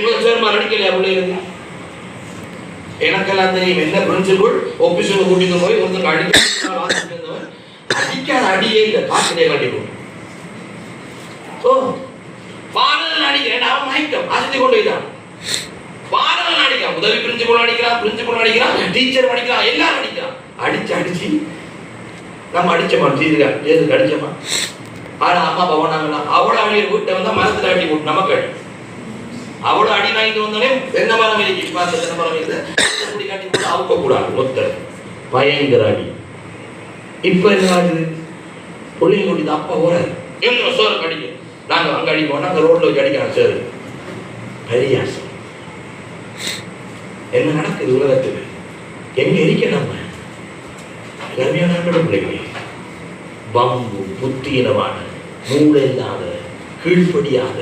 முதல் சேர்மார் அடிக்கலையா பிள்ளைங்க? எனக்கெல்லாம் தெரியும். என்ன பிரின்சிபல் ஆபீஸுக்கு கூட்டிட்டு போய் ஒருத்தங்க அடிக்காத அடியே இல்லை, காசுலேயே கட்டிக்கணும். ஓ பாடல் அடிக்கிறேன், அவன் மயக்கம் அசத்தி கொண்டு போயிட்டான். பாடல் அடிக்கிறான், உதவி பிரின்சிபல் அடிக்கிறான், டீச்சர் அடிக்கிறான், எல்லாரும் அடிக்கிறான். அடிச்சு நம்ம அடிச்சோமா? ஜெயிலுக்கு அடிச்சோமா? ஆனா அம்மா பவனாங்களா அவ்வளோ அடி வீட்டை வந்தா மரத்துல அடி போட்டு நமக்கு அடி. அவ்வளோ அடி வாங்கிட்டு வந்தோடனே தென்னை மரம் இருக்கு, தென்னை மரம் இருக்குது காட்டி போட்டு அவுக்க கூடாது. ஒத்த பயங்கர அடி. இப்ப என்ன ஆகுது? பிள்ளைங்க கூட்டிட்டு அப்பா ஓடாது, என்ன சோறு கடிக்கும். நாங்க அங்க அடிப்போம், நாங்க ரோட்ல வச்சு அடிக்கிறோம். சரி, பரியாசம். என்ன நடக்குது உலகத்துக்கு? எங்க இருக்க நம்ம கருமையான பிள்ளைகள்? பம்பு, புத்தீனமான, மூளை இல்லாத, கீழ்ப்படியாத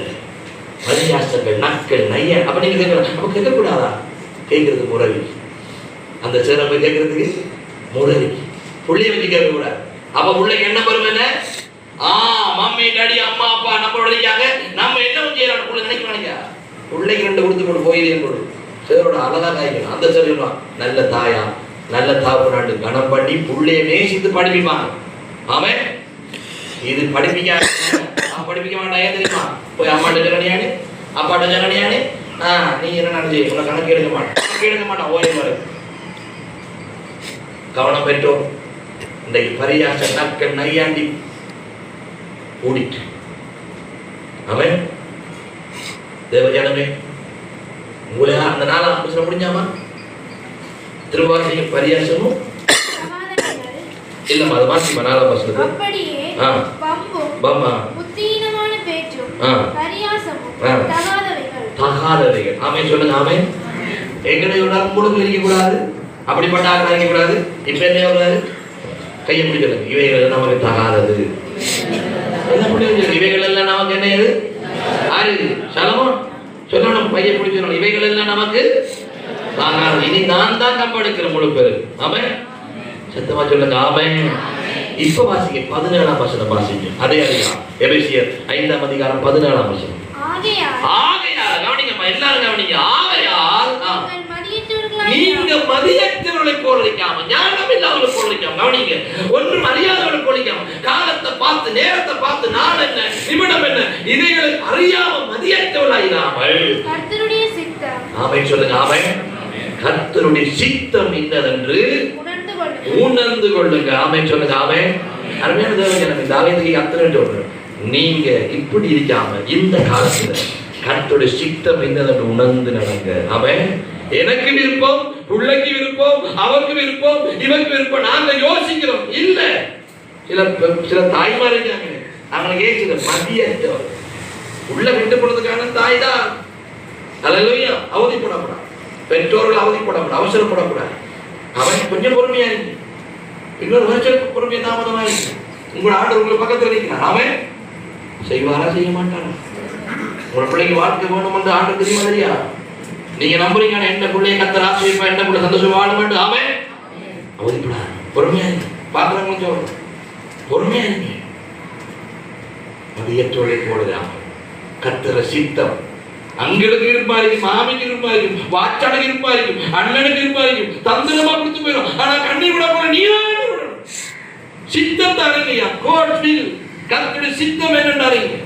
பரியாசங்கள், நக்கல், நைய. அப்ப நீங்க நம்ம கேட்கக்கூடாதா? கேட்கறது முரளி. அந்த சிறப்பை கேட்கறதுக்கு முரளி. புள்ளைய வச்சு கேட்கக்கூடாது. அப்ப பிள்ளைக்கு என்ன பெருமை? என்ன மம்மி டாடி அம்மா அப்பா நம்மளோட நம்ம என்ன செய்யலாம்? பிள்ளை நினைக்க பிள்ளைக்கு 2 கொடுத்து கொண்டு போயிதே கொடு சேரோட அழகா காய்க்கணும். அந்த சொல்லுவான் நல்ல தாயா நல்ல தாப்பு நாட்டு கனம் பண்ணி புள்ளைய நேசித்து படிப்பிப்பாங்க. ஆமே இது படிப்பிக்க படிப்பிக்க மாட்டா. ஏன் தெரியுமா? போய் அம்மாட்ட ஜனனியானே அப்பாட்ட ஜனனியானே நீ என்ன நினைச்சு உன்னை கணக்கு எடுக்க மாட்டான். ஓய்வு வரை கவனம் பெற்றோம். இன்றைக்கு பரியாச நக்கல் நையாண்டி கூடிட்டு அவன் தேவஜானமே உங்களை அந்த 4ஆம் வசனம் முடிஞ்சாமா? திருவாரூர் பரியாசமும் இல்லம்மா, அது மாத்திமா 4ஆம் வசனத்தை. தகாதவைகள். ஆமென் சொல்லுங்க. ஆமென். எங்கடையோட முழுக்க இருக்க கூடாது, அப்படிப்பட்ட ஆக்கள் இருக்க கூடாது. இப்ப என்ன எவ்வளவு கையை பிடிக்கிறது? இவைகள் நமக்கு தகாதது. இவைகள் எல்லாம் நமக்கு என்ன? இது ஆறு சலமோன் சொல்லணும், பையை பிடிச்சிடணும். இவைகள் எல்லாம் நமக்கு தகாதது. இனி நான் தான் கம்பெடுக்கிற முழு பேரு. ஆமென். சத்தமா சொல்லுங்க. ஆமென். இப்ப வாசிக்க 17ஆம் வசனம் வாசிங்க. அதே அதிகாரம் எபேசியர் 5ஆம் அதிகாரம் 17ஆம் வசனம். ஆகையால் கவனிங்கம்மா, எல்லாரும் கவனிங்க. ஆகையால் நீங்க மதியற்றவர்களை போலிக்காம, ஞானம் இல்லாதவர்களை போலிக்காம, கவனிங்க, ஒன்றும் அறியாதவர்களை போலிக்காம, காலத்தை பார்த்து நேரத்தை பார்த்து நாள் என்ன நிமிடம் என்ன இதைகளை அறியாம மதியற்றவர்களாயிராமல் கர்த்தருடைய சித்தம். ஆமென் சொல்லுங்க. ஆமென். கர்த்தருடைய சித்தம் இன்னதென்று உணர்ந்து கொள்ளுங்க. ஆமென் சொல்லுங்க. ஆமென். அருமையான தேவன் தாவீதுக்கு அத்தனை சொல்றேன். நீங்க இப்படி இருக்காம இந்த காலத்துல கர்த்தருடைய சித்தம் என்னதென்று உணர்ந்து நடங்க. அவன் எனக்கு விருப்பம், பிள்ளைக்கு விருப்பம், அவருக்கு விருப்பம், இவருக்கு விருப்பம் நாங்க யோசிக்கிறோம் இல்ல. சில தாய்மார் இருக்காங்க, அவங்களுக்கு ஏன் மதியற்றவர் உள்ள விட்டு போனதுக்கான தாய் தான். அல்லேலூயா. அவதிப்படக்கூடாது, பெற்றோர்கள் அவதிப்படக்கூடாது, அவசரப்படக்கூடாது. அவன் கொஞ்சம் பொறுமையா இருக்கு, இன்னொரு வருஷத்துக்கு பொறுமையா தாமதமா இருக்கு. உங்களோட ஆண்டு உங்களுக்கு பக்கத்துல நிற்கிறான். அவன் செய்வாரா செய்ய மாட்டாரா? உங்களோட பிள்ளைக்கு வாழ்க்கை வேணும் என்று ஆண்டு தெரியுமா தெரியா? நீங்க நம்புறீங்க என்ன பிள்ளைய கத்தர் ஆசைப்பா, என்ன பிள்ளை சந்தோஷம் வாழும் என்று. அவன் அவதிப்படாது, பொறுமையா இருக்கு. பாக்குறவங்க கொஞ்சம் பொறுமையா இருக்கு. மதியற்றோரை போடுறாங்க. கர்த்தர சித்தம் அங்களுக்கு இருப்பாருக்கும், மாமிக்கு இருப்பாருக்கும், வாச்சானுக்கு இருப்பாருக்கும், அண்ணனுக்கு இருப்பாருக்கும், தந்திரமா கொடுத்து போயிடும். ஆனா கண்ணீர் விட போன நீ சித்தம் தாருங்கய்யா. கோட்வில் கர்த்தருடைய சித்தம் என்னன்னாருங்க.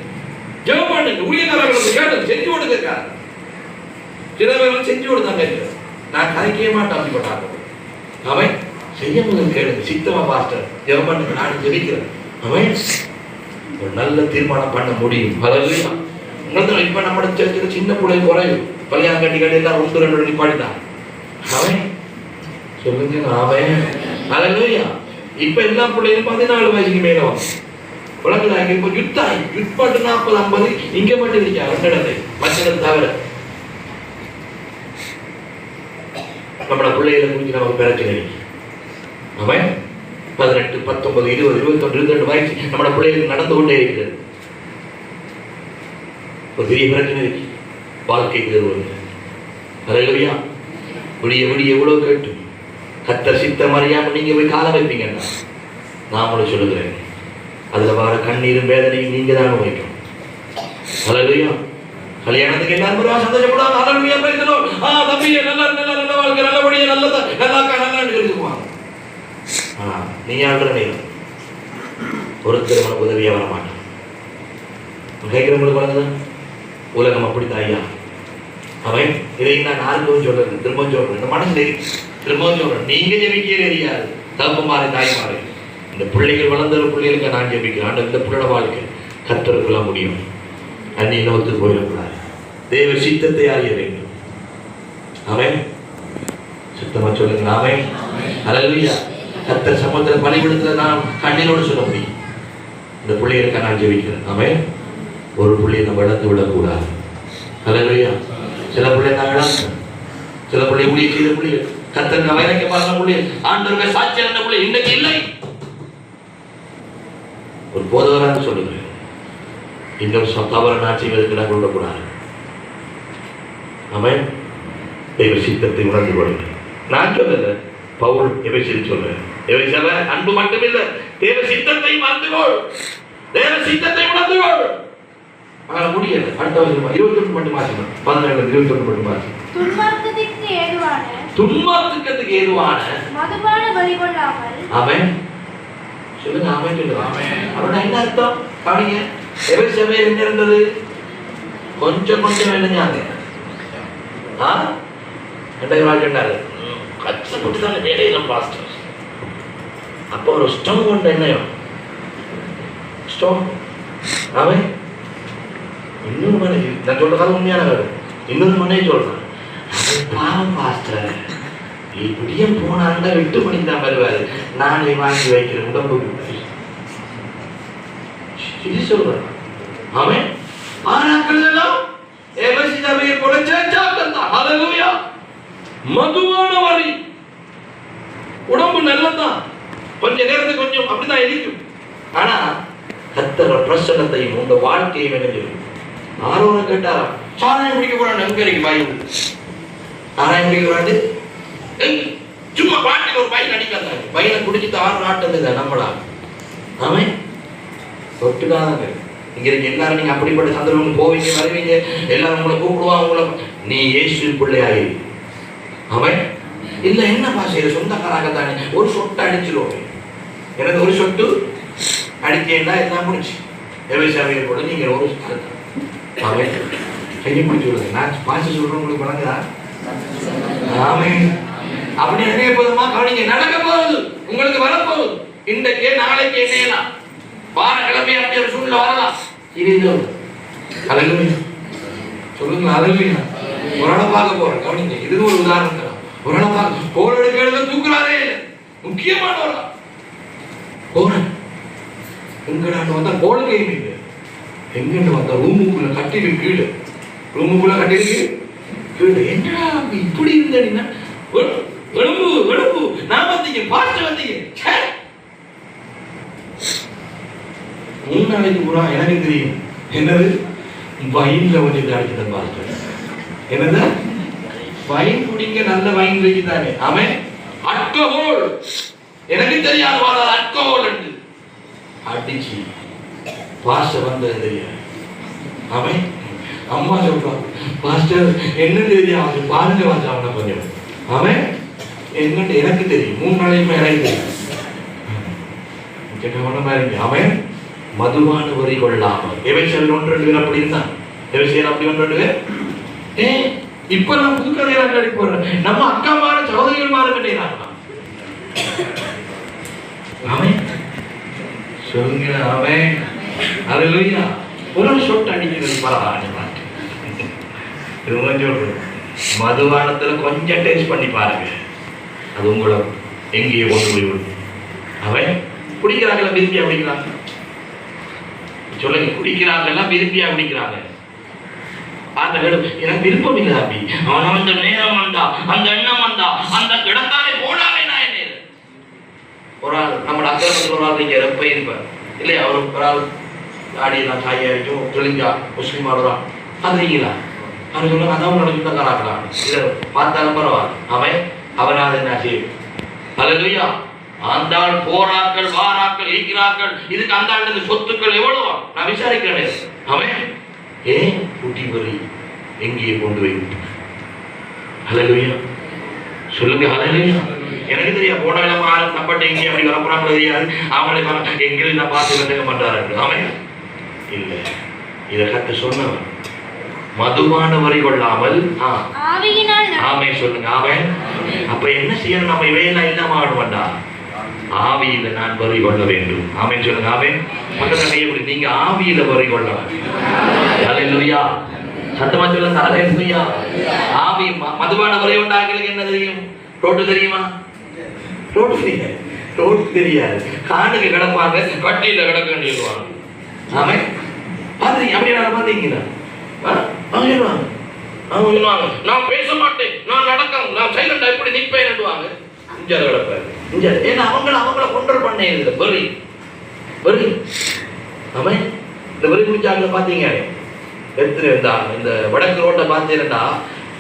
ஜெபம் பண்ணுங்க. ஊழியக்காரர்களுக்கு கேட்டு செஞ்சு கொடுத்துருக்காரு. சில பேர் செஞ்சு கொடுத்தாங்க. நான் கதைக்கவே மாட்டேன் அப்படிப்பட்டாங்க. அவன் செய்ய முதல் கேளுங்க. சித்தமா பாஸ்டர் ஜெபம் பண்ணுங்க, நான் ஜெபிக்கிறேன். அவன் ஒரு நல்ல தீர்மானம் பண்ண முடியும். ஹல்லேலூயா. இப்ப நம்ம சின்ன பிள்ளை குறையும். கல்யாணம் கட்டி கட்டி எல்லாம் 1-2 நிப்பாடிதான். அவன் சொல்லுங்க. அவன் ஹல்லேலூயா. இப்ப எல்லா பிள்ளைகளும் 14 வயசுக்கு மேல வந்து உலகத்தில் இப்போ யுத்தாட்டு 40-50 இங்க மட்டும் இருக்கா. 2 இடத்தை மற்ற தவிர நம்மளோட பிள்ளைகளை குறித்து நமக்கு பிரச்சனை. அவன் 18, 19, 20, 21, 22 வயசு நம்மளோட பிள்ளைகளுக்கு நடந்து கொண்டே இருக்கிறது. ஒரு பெரிய பிரச்சனை இருக்கு வாழ்க்கைக்கு. ஹல்லேலூயா. விடிய விடிய எவ்வளவு கேட்டு கர்த்தர் சித்தம் அறியாம நீங்க போய் காலம் வைப்பீங்கன்னா நான் உங்களுக்கு சொல்லுகிறேன், அதுல வர கண்ணீரும் வேதனையும் நீங்க தான் வைக்கணும். ஹல்லேலூயா. கல்யாணத்துக்கு எல்லாரும் வருவா, சந்தோஷப்படுவாங்க. ஹல்லேலூயா, பிரைஸ் தி லார்ட். தம்பியே நல்ல வாழ்க்கை, நல்லபடியா நல்லதா நல்லான்னு சொல்லிக்குவாங்க. நீ ஆடுற நேரம் ஒருத்தர் உனக்கு உதவியா வர மாட்டான். கேட்கிறவங்களுக்கு வளர்ந்துதான் உலகம் அப்படித்தான் ஐயா. அவன் இதை நான் நான்கும் சொல்றேன், திரும்பவும் சொல்றேன். இந்த மனசு திரும்பவும் சொல்றேன். நீங்க ஜெபிக்கவே தெரியாது. தகப்பமாறு தாய்மாறு இந்த பிள்ளைகள் வளர்ந்த பிள்ளைகளுக்கு நான் ஜெபிக்கிறேன். இந்த பிள்ளை வாழ்க்கை கர்த்தருக்குள்ள முடியும். அந்நிய நோத்துக்கு போயிடக்கூடாது. தேவ சித்தத்தை அறிய வேண்டும். அவன் சித்தமா சொல்லுங்க. அவன் ஹல்லேலூயா. கர்த்தர் சமூகத்தில் பலிபீடத்துல நான் கண்ணீரோடு சொல்ல முடியும். இந்த பிள்ளைகளுக்கு நான் ஜெபிக்கிறேன். அவன் ஒரு பிள்ளையை நம்ம இழந்து விடக்கூடாது. ஹல்லேலூயா. சில பிள்ளை நான் இழந்தேன். சில பிள்ளை ஊழிய செய்த பிள்ளைகள் கர்த்தருக்கு வைரக்க பார்க்க பிள்ளைகள் ஆண்டவருக்கு சாட்சி இருந்த பிள்ளை இன்னைக்கு இல்லை. ஒரு போதவராக சொல்லுகிறேன். இன்னும் தவறு நான் செய்வதற்கு நான் கொள்ளக்கூடாது. அவன் தெய்வ சித்தத்தை உணர்ந்து கொள்ளுங்க. நான் சொல்லல, பவுல் எபேசியர் சொல்றேன். எபேசியர் அன்பு மட்டுமில்லை, தேவ சித்தத்தை மறந்துகொள், தேவ சித்தத்தை உணர்ந்துகொள். ஆனா முடியல. அடுத்த வருஷம் 21 மட்டும் மாற்றணும். 17 21 மட்டும் மாற்றணும். துன்மார்க்கத்துக்கு ஏதுவான மதுபான பலி கொள்ளாமல். அவன் சொல்லுங்க. அவன் சொல்லுங்க. அவன் என்ன அர்த்தம்? கவனிங்க. எபேசியர் என்ன இருந்தது? கொஞ்சம் என்னஞ்சாங்க. சொன்னாரு கஷ்டப்பட்டுதாங்க வேலையெல்லாம் பாஸ்டர். அப்போ ஒரு ஸ்டோன் கொண்ட என்னையும் ஸ்டோன் அவன் இன்னொரு மனை நான் சொல்றதால உண்மையான வேறு இன்னொரு மனையை சொல்றான். பாவம் பாஸ்டர் இப்படியே போனாண்டா 8 மணிக்கு தான் வருவாரு. நானே வாங்கி வைக்கிறேன் உடம்பு சொல்றான். அவன் ஆனாக்கள் எல்லாம் எபேசியரை போல சேர்ச்சாத்தான். ஹல்லேலூயா. மதுவான வரி உடம்பு நல்லதான். கொஞ்ச நேரத்துக்கு கொஞ்சம் அப்படிதான் இருக்கும். ஆனா கர்த்தர் பிரசன்னத்தையும் உங்க வாழ்க்கையும் என்ன சொல்லி ஆரோன கேட்டாரா? சாராயம் குடிக்க கூடாது. எங்க இருக்கு பையன்? சாராயம் குடிக்க கூடாது. சும்மா பாட்டில் ஒரு பையன் அடிக்காத பையனை குடிச்சிட்டு 6 நாட்டது நம்மளா. அவன் தொட்டுக்காதாங்க. இங்க இருக்க எல்லாரும் நீங்க அப்படிப்பட்ட சந்தர்ப்பம் போவீங்க வருவீங்க. எல்லாரும் உங்களை கூப்பிடுவாங்க. உங்களை நீ இயேசு பிள்ளையாயி. அவன் இல்ல என்னப்பா செய்யற சொந்தக்காராகத்தானே ஒரு சொட்டு அடிச்சிருவோம். எனக்கு ஒரு சொட்டு அடிச்சேன்னா எல்லாம் முடிச்சு எபேசியர் போல நீங்க ஒரு அவன் கையை பிடிச்சி விடுங்க. நான் பாசி சொல்றேன் உங்களுக்கு வழங்குதா? ஆமென். அப்படி நிறைய போதுமா கவனிங்க. நடக்க போகுது, உங்களுக்கு வரப்போகுது. இன்றைக்கே நாளைக்கு என்னையெல்லாம் வார கிளம்பி அப்படி ஒரு சூழ்நிலை வரலாம். இது ஹல்லேலூயா சொல்லுங்க. ஹல்லேலூயா. ஒரு ஆளை பார்க்க போறேன். கவனிங்க. இது ஒரு உதாரணம் தான். ஒரு ஆளை பார்க்க போர் எடுக்கிறது தூக்குறாரே இல்லை. முக்கியமானவரா போறேன். எங்கடாண்டு வந்தா போல கையும் இல்லை. எங்கிட்டு வந்தா ரூமுக்குள்ள கட்டிட்டு கீழே ரூமுக்குள்ள கட்டிட்டு கீழே என்னடா இப்படி இருந்தீங்கன்னா எலும்பு எலும்பு நான் வந்தீங்க பார்த்து வந்தீங்க. 3 நாளைக்கு பூரா எனக்கு தெரியும். என்னது வைன்ல கொஞ்சம் அடிச்சுட்ட பார்த்து என்னது வைன் குடிங்க. நல்ல வைன் வச்சுதானே அவன் அல்கோஹால் எனக்கு தெரியாது. அல்கோஹால் அடிச்சு பாஸ்டர் வந்தது தெரியாது. அவன் அம்மா சொல்றான், பாஸ்டர் என்ன தெரியும் பாருங்க வந்து அவனை கொஞ்சம். அவன் என்னன்னு எனக்கு தெரியும், 3 நாளையுமே எனக்கு தெரியும். அவன் மதுவான வரி கொள்ளாமல் எவைசல் 1-2 அப்படி இருந்தான். எவைசல் அப்படி 1-2 இப்ப நான் புது கதையெல்லாம் கடி போடுறேன். நம்ம அக்கா மாற சகோதரிகள் மாற பண்ணிடுறாங்க. அவன் சொல்லுங்க, அவன் அல்லேலூயா. ஒரு சொட்டு அடிக்கிறது பரவாயில்ல. மதுபானத்துல கொஞ்சம் டேஸ்ட் பண்ணி பாருங்க, அது உங்களை எங்கேயே கொண்டு போய் விடும். அவன் குடிக்கிறாங்களா விரும்பியா குடிக்கிறாங்க? சொல்லுங்க, குடிக்கிறாங்களா விரும்பியா குடிக்கிறாங்க? எனக்கு விருப்பம் இல்லை அப்படி. அவன் அந்த நேரம் வந்தா, அந்த எண்ணம் வந்தா, அந்த இடத்தாலே போனாலே நான் என்ன ஒரு ஆள் நம்ம அக்கறை ஒரு ஆள் இங்க ரொம்ப இருப்பார் இல்லையா? அவரு ஒரு ஆள் தாடியெல்லாம் சாயாச்சும் தெளிஞ்சா முஸ்லீம் ஆடுறான், அது இல்லைங்களா? அவன் சொல்லுங்க, அதான் நடந்து காராக்கலாம். இதை பார்த்தாலும் பரவாயில்ல. அவனால என்ன செய்யும்? அல்லேலூயா. அந்த ஆள் போராக்கள் வாராக்கள் ஈக்கிறார்கள். இதுக்கு அந்த ஆண்டு சொத்துக்கள் எவ்வளவா நான் விசாரிக்கிறேன். அவன் ஏன் ஊட்டி வரி எங்கேயே கொண்டு போய் அல்லேலூயா. சொல்லுங்க, அல்லேலூயா. எனக்கு தெரியா போன இடம் ஆளும் நம்பட்ட எங்கே அப்படி வரப்போறாங்க தெரியாது. அவங்களை எங்கேயும் நான் பார்த்து கண்டுக்க மாட்டாரு. அவன் இல்லை, இதை கற்று சொன்னவன் மதுபான வரி கொள்ளாமல் ஆமை சொல்லுங்க. அவன் அப்ப என்ன செய்யணும்? நம்ம இவையெல்லாம் இல்லாம ஆடுவாண்டா. ஆவியில நான் வரி கொள்ள வேண்டும். ஆமென் சொல்லுங்க. அவன் பக்கத்துல நீங்க ஆவியில வரி கொள்ளலாம். அல்லேலூயா. சத்தமா சொல்லுங்க, அல்லேலூயா. ஆவி மதுபான வரி கொண்டாங்களுக்கு என்ன தெரியும்? ரோட்டு தெரியுமா? ரோட்டு தெரியாது. காணுக்கு கிடப்பாங்க, கட்டியில கிடக்க வேண்டியிருவாங்க. ஆமென். பாத்தீங்க அப்படி பாத்தீங்களா? அவங்க நான் பேச மாட்டேன், நான் நடக்க, நான் சைலண்டா எப்படி நிற்பேன். ஏன்னா அவங்கள கொண்டல் பண்ண வெறி வெறி. அவன் இந்த வெறி குடிச்சாங்க பாத்தீங்க. எடுத்துட்டு இருந்தாங்க இந்த வடக்கு ரோட்டை பார்த்தீங்கன்னா,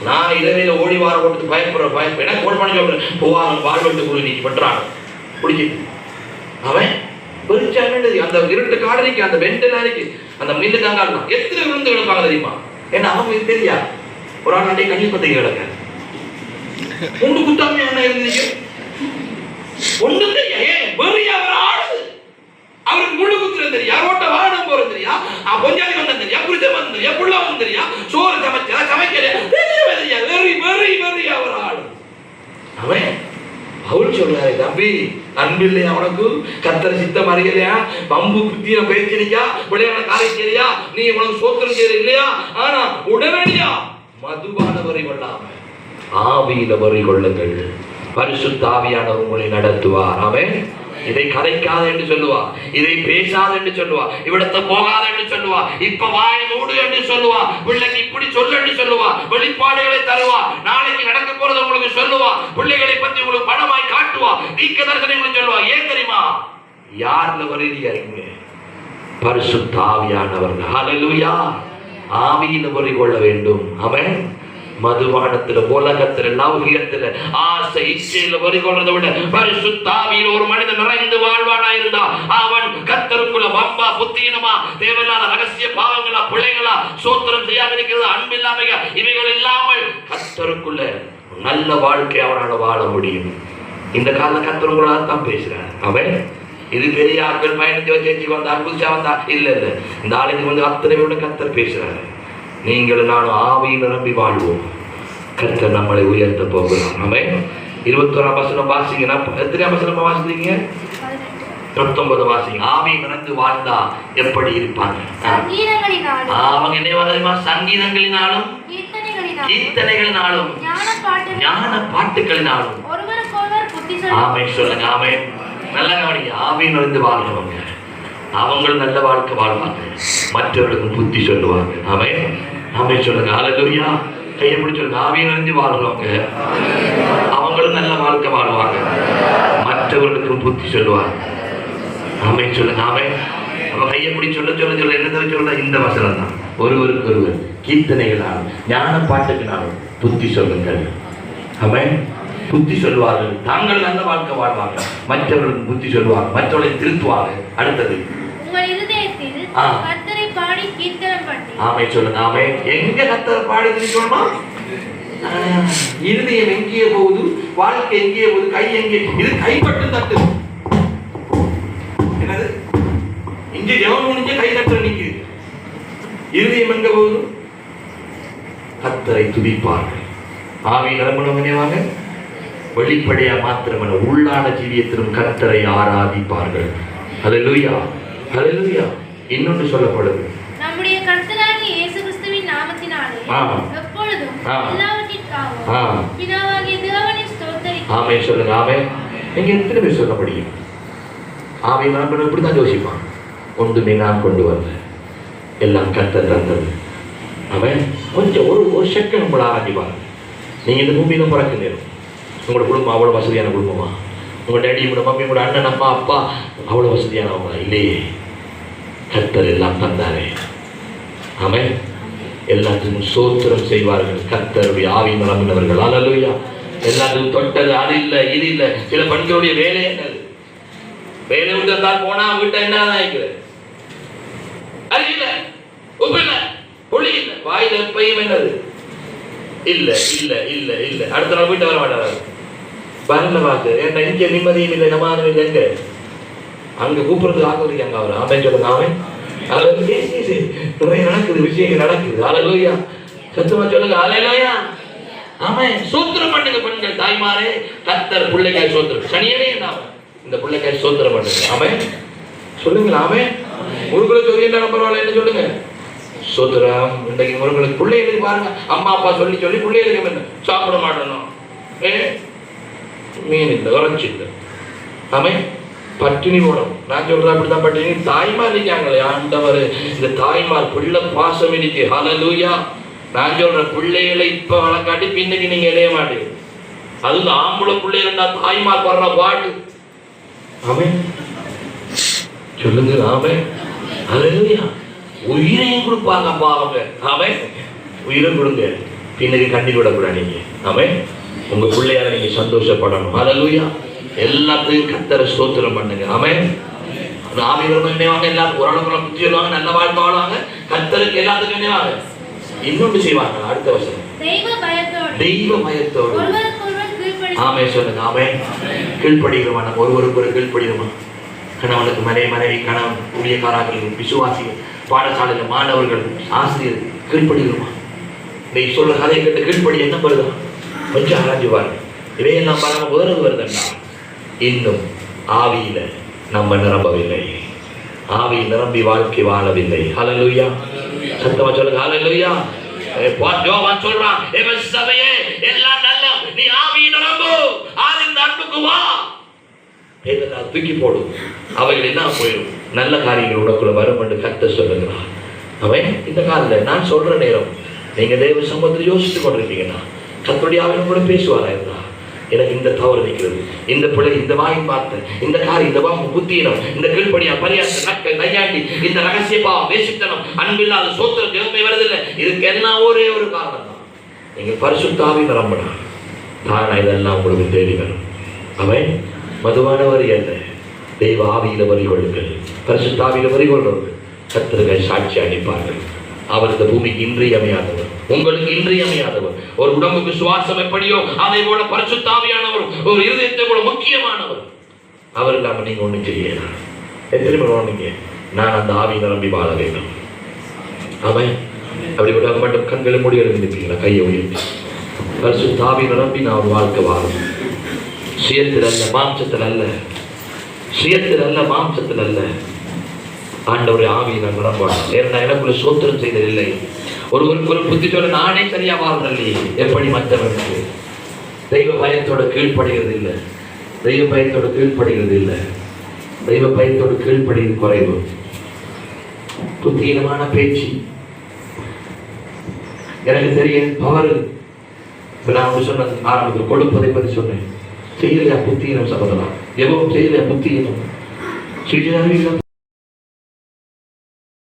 நான் இரவையில ஓடி வார ஓட்டுக்கு பயப்படுறேன். எனக்கு போன் பண்ணி சொல்றேன், போவாங்க வாழ்வெட்டு குழு நீக்கி பண்றாங்க குடிச்சிட்டு. அவன் வெறிச்சாங்க. அந்த இருட்டு காடரிக்கு, அந்த வெண்டலாரிக்கு, அந்த மில்லு தாங்க எத்தனை விழுந்து கிடப்பாங்க தெரியுமா? ஏன்னா அவங்களுக்கு தெரியா ஒரு ஆள் நாட்டை கண்ணி பத்தி கிடக்க ஒன்று குத்தாம என்ன இருந்தீங்க ஒண்ணு தெரியா. ஏன் வெறியா அவர் ஆடுது? அவருக்கு முழு குத்துறது தெரியா, ரோட்ட வாகனம் போறது தெரியா, பொஞ்சாதி வந்தது தெரியா, புரித வந்தது தெரியா, புள்ள வந்து தெரியா, சோறு சமைச்சா சமைக்கலையா தெரியா. வெறி வெறி வெறி அவர் ஆடு. அவன் அவள் சொல்றாரு, தம்பி அன்பில்லையா அவனுக்கு? கத்தர சித்தம் அறியலையா? பம்பு குத்திய பேச்சிருக்கா, விளையாட காரியா, நீ உனக்கு சோத்திரம் செய்ய இல்லையா? ஆனா உடனடியா மதுபான வரி கொள்ளாம ஆவியில வரி கொள்ளுங்கள். பரிசுத்த ஆவியானவர் உங்களை நடத்துவார். அவன் இதை கதைக்காத என்று சொல்லுவா, இதை பேசாத என்று சொல்லுவா, இவிடத்தை போகாத என்று சொல்லுவா, இப்ப வாயை மூடு என்று சொல்லுவா, பிள்ளைக்கு இப்படி சொல்லு என்று சொல்லுவா, வெளிப்பாடுகளை தருவா, நாளைக்கு நடக்க போறது உங்களுக்கு சொல்லுவா, பிள்ளைகளை பத்தி உங்களுக்கு பணமாய் காட்டுவா, தீர்க்க தரிசனங்களை சொல்லுவா. ஏன் தெரியுமா? யார்ல வருதியா இருக்கீங்க? பரிசுத்த ஆவியானவர்கள். ஹல்லேலூயா. ஆவியில வரி கொள்ள வேண்டும். அவன் மதுபானத்துல, உலகத்துல, லௌகியத்துல, ஆசை இச்சையில வரி கொள்றதை விட பரிசுத்த ஆவியில ஒரு மனிதன் நிறைந்து வாழ்வானா இருந்தா அவன் கர்த்தருக்குள்ள வம்பா, புத்தீனமா, தேவையில்லாத ரகசிய பாவங்களா, பிள்ளைகளா, சோத்திரம் செய்யாம இருக்கிறது, அன்பில்லாமையா, இவைகள் இல்லாமல் கர்த்தருக்குள்ள நல்ல வாழ்க்கை அவனால் வாழ முடியும். இந்த கால கர்த்தருக்குள்ள தான் பேசுறான். அவன் இது பெரிய ஆட்கள் பயணிச்சு வச்சு வந்தா புதுசா வந்தா இல்ல இல்ல, இந்த ஆளுக்கு வந்து அத்தனை விட கர்த்தர் பேசுறாரு. நீங்கள் நானும் ஆவியில் நிரம்பி வாழ்வோம். கர்த்தர் நம்மளை உயர்த்த போகிறோம். அவன் 21ஆம் வசனம் வாசிங்கன்னா, எத்தனையாம் வசனம் வாசிக்கிறீங்க? 19 வாசிங்க. ஆவி நிறந்து வாழ்ந்தா எப்படி இருப்பாங்க? அவங்க என்ன சங்கீதங்களினாலும் கீர்த்தனைகளினாலும் ஞான பாட்டுகளினாலும். ஆமை சொல்லுங்க. ஆமை நல்ல கவனிங்க. ஆவி நிறைந்து வாழ்றவங்க அவங்களும் நல்ல வாழ்க்கை வாழ்வாங்க, மற்றவர்களுக்கும் புத்தி சொல்லுவாங்க. ஆமை ஆமை சொல்லுங்க. ஹல்லேலூயா. கையை பிடிச்சு சொல்லுங்க. ஆவி நிறைந்து வாழ்றவங்க அவங்களும் நல்ல வாழ்க்கை வாழ்வாங்க, மற்றவர்களுக்கும் புத்தி சொல்லுவாங்க. ஆமை சொல்லுங்க. ஆமை நம்ம கையை பிடி சொல்ல சொல்ல சொல்ல என்ன சொல்ற? இந்த வசனம் தான். ஒருவருக்கு ஒருவர் கீர்த்தனைகளாலும் ஞான பாட்டுகளாலும் புத்தி சொல்லுங்கள். ஆமை புத்தி சொல்வார்கள், தாங்கள் நல்ல வாழ்க்கை வாழ்வாங்க, மற்றவர்களுக்கு புத்தி சொல்வாங்க, மற்றவர்களை திருத்துவாங்க. அடுத்தது, உங்கள் இருதயத்தில் ஆ. கர்த்தரை பாடி கீர்த்தனம் பண்ணி. ஆமென் சொல்லுங்க. ஆமென். எங்க கர்த்தரை பாடி இருக்கணுமா? இருதயம் எங்கே போகுது, வாழ்க்கை எங்கே போகுது, கை எங்கே, இது கைப்பட்டு தட்டு. என்னது இங்க ஜெபம் முடிஞ்ச கை தட்டு நிக்குது. இருதயம் எங்க போகுது? கர்த்தரை துதிப்பார்கள். ஆவி நிரம்புனவனே வாங்க. வெளிப்படையா மாத்திரமல்ல, உள்ளான ஜீவியத்திலும் கர்த்தரை ஆராதிப்பார்கள். ஹல்லேலூயா, ஹல்லேலூயா. இன்னொன்று சொல்லப்படுது, நம்முடைய கர்த்தராகிய இயேசு கிறிஸ்துவின் நாமத்தினாலே எப்பொழுதும் எல்லாவற்றிற்காகவும் பிதாவாகிய தேவனை ஸ்தோத்திரிக்கிறோம். ஆமென் சொல்லுங்க. ஆமென். நீங்க எத்தனை பேர் சொல்ல முடியும்? ஆவி நிரம்புனவன் இப்படிதான் யோசிப்பான். ஒன்றுமே நான் கொண்டு வரல, எல்லாம் கர்த்தர் தந்தது. அவன் கொஞ்சம் ஒரு செகண்ட் உங்களை ஆராய்ச்சிப்பாங்க. நீங்க இந்த பூமியில பிறக்க நேரம் உங்களோட குடும்பம் அவ்வளவு வசதியான குடும்பமா? உங்க டேடி, உங்களோட மம்மி, உங்களோட அண்ணன், அம்மா, அப்பா அவ்வளவு வசதியானவங்களா? இல்லையே. கர்த்தர் எல்லாம் தந்தாரே. ஆமென். எல்லாத்துக்கும் சோத்திரம் செய்வார்கள். கர்த்தருடைய ஆவி நிரம்பினவர்கள். அல்லேலூயா. எல்லாத்துக்கும் தொட்டது அது இல்லை இது இல்லை. சில பெண்களுடைய வேலை என்னது? வேலை விட்டு வந்தால் போனா வீட்டை என்ன நினைக்கிறது? அது இல்லை, உப்பு இல்லை, புளி இல்லை, வாயில எப்பையும் என்னது? இல்ல இல்ல இல்ல இல்ல. அடுத்த நாள் வீட்டை வர மாட்டாரு. வரல பார்த்து என்ன இங்க நிம்மதியும் இல்லை, நமானும் இல்லை. எங்க அங்க கூப்பிடுறது ஆகுது அங்க அவர். ஆமென் சொல்லுங்க. ஆமென். நிறைய நடக்குது, விஷயங்கள் நடக்குது. அல்லேலூயா. சத்தமா சொல்லுங்க. அல்லேலூயா. ஆமென். சோத்திரம் பண்ணுங்க பெண்கள், தாய்மாரே. கர்த்தர் பிள்ளைக்காய் சோத்திரம். சனியனே என்ன இந்த பிள்ளைக்காய் சோத்திரம் பண்ணுங்க. ஆமென் சொல்லுங்க. ஆமென். உங்களுக்குள்ள சொல்லி என்ன பரவாயில்ல, என்ன சொல்லுங்க? சோத்திரம். இன்றைக்கு உங்களுக்கு பிள்ளைகளுக்கு பாருங்க, அம்மா அப்பா சொல்லி சொல்லி பிள்ளைகளுக்கு என்ன சாப்பிட மாட்டணும், மீன் இல்லை, இறைச்சி இல்லை. ஆமென். பட்டினி போடும். நான் சொல்றேன் அப்படிதான் பட்டினி. தாய்மார் இருக்காங்களே ஆண்டவர், இந்த தாய்மார் பிள்ளை பாசம் இருக்கு. ஹல்லேலூயா. நான் சொல்றேன் பிள்ளைகளை இப்ப வளர்க்காட்டி பின்னுக்கு நீங்க இடைய மாட்டீங்க. அதுவும் ஆம்பளை பிள்ளைகள் தாய்மார் படுற பாடு. ஆமென் சொல்லுங்க. ஆமென். ஹல்லேலூயா. உயிரையும் கொடுப்பாங்க அப்பா அவங்க. ஆமென். உயிரை கொடுங்க, பின்னுக்கு கண்ணீர் விடக்கூடாது நீங்க. ஆமென். உங்க பிள்ளையார நீங்க சந்தோஷப்படணும். ஹல்லேலூயா. எல்லாத்தையும் கர்த்தரை ஸ்தோத்திரம் பண்ணுங்க. ஆமென். ஆவி நிரம்பினவங்க எல்லாரும் ஓரளவுக்கு புத்தி வருவாங்க, நல்ல வாழ்க்கை வாழ்வாங்க. கர்த்தருக்கு எல்லாத்துக்கும் என்னவாங்க? இன்னொன்று செய்வாங்க. அடுத்த வசனம், தெய்வ பயத்தோடு. ஆமென் சொல்லுங்க. ஆமென். கீழ்ப்படிகிறோமா? நம்ம ஒருவருக்கு ஒரு கீழ்ப்படிகிறோமா? கணவனுக்கு மனைவி, கணவன், ஊழியக்காரர்கள், விசுவாசிகள், பாடசாலையில் மாணவர்கள், ஆசிரியர் கீழ்ப்படிகிறோமா? நீ சொல்ற கதையை கேட்டு கீழ்ப்படி என்ன வருதா? கொஞ்சம் ஆராய்ச்சிவாரு. இவையெல்லாம் பாருங்க வேறது வருதுன்னா இன்னும் ஆவியில நம்ம நிரம்பவில்லை. ஆவி நிரம்பி வாழ்க்கை வாழவில்லை. ஹல்லேலூயா. சத்தமா சொல்லுங்க. ஹல்லேலூயா. யோவான் சொல்றான், எபேசு சபையே எல்லாம் நல்ல, நீ ஆவி நிரம்பு, ஆவியின் அன்புக்கு வா. இதெல்லாம் தூக்கி போடும், அவைகள் எல்லாம் போயிடும். நல்ல காரியங்கள் உனக்குள்ள வரும் என்று கர்த்தர் சொல்லுகிறார். அவன் இந்த காலத்துல நான் சொல்ற நேரம் நீங்க தேவ சம்பவத்தில் யோசித்துக் கொண்டிருக்கீங்கன்னா கர்த்தருடைய ஆவியோடு கூட பேசுவாரா இருந்தா, எனக்கு இந்த தவறு நிற்கிறது, இந்த பிள்ளை, இந்த வாயின் பார்த்து, இந்த காரியம், இந்த வாக்கு புத்தியினம், இந்த கீழ்படியா பரியாச நக்கல் நையாண்டி, இந்த ரகசிய பாவம், வேசித்தனம், அன்பில்லாத சோத்திரம் தேவமே வருதில்லை. இதுக்கு எல்லாம் ஒரே ஒரு காரணம் தான், நீங்க பரிசுத்த ஆவி நிரம்பினா தானா இதெல்லாம் உங்களுக்கு தேடி வரும். அவன் மதுவானவர் அல்ல, தெய்வ ஆவியில வரி கொள்ளுங்கள், பரிசுத்த ஆவியில வரி கொள்றவர்கள் கர்த்தர்கள் சாட்சி அளிப்பார்கள். அவர் இந்த பூமிக்கு இன்றியமையாதவர், உங்களுக்கு இன்றியமையாதவர். ஒரு உடம்புக்கு சுவாசம் எப்படியோ அதை போல பரிசுத்த ஆவியானவர் ஒரு இருதயத்தை போல முக்கியமானவர். அவர் இல்லாம நீங்க ஒண்ணும் செய்யலாம். எத்தனை பேர் நீங்க நான் அந்த ஆவி நிரம்பி வாழ வேண்டும். அவன் அப்படிப்பட்ட மட்டும் கண்களை மூடி எழுந்திருப்பீங்களா? கையை உயர்த்தி பரிசுத்த ஆவி நிரம்பி நான் வாழ்க்கை வாழும். சுயத்தில் அல்ல, மாம்சத்தில் அல்ல, சுயத்தில் அல்ல, மாம்சத்தில் அல்ல. ஆண்டவருடைய ஆவியை நான் நிரம்பணும். ஏன்னா எனக்குள்ள சோத்திரம் செய்ததில்லை. ஒருவருக்கு ஒரு புத்தி சொல்ல நானே சரியா வாழ்றதில்லையே, எப்படி மற்றவர்களுக்கு தெய்வ பயத்தோட கீழ்ப்படுகிறது இல்லை, தெய்வ பயத்தோட கீழ்ப்படுகிறது இல்லை, தெய்வ பயத்தோட கீழ்ப்படுகிறது குறைவு, புத்தியினமான பேச்சு. எனக்கு தெரியும் பவர். நான் சொன்ன ஆரம்பத்தில் கொடுப்பதை பற்றி சொன்னேன். செய்யலையா புத்தியினம் சகோதரா? எவ்வளவு செய்யலையா புத்தியினம்?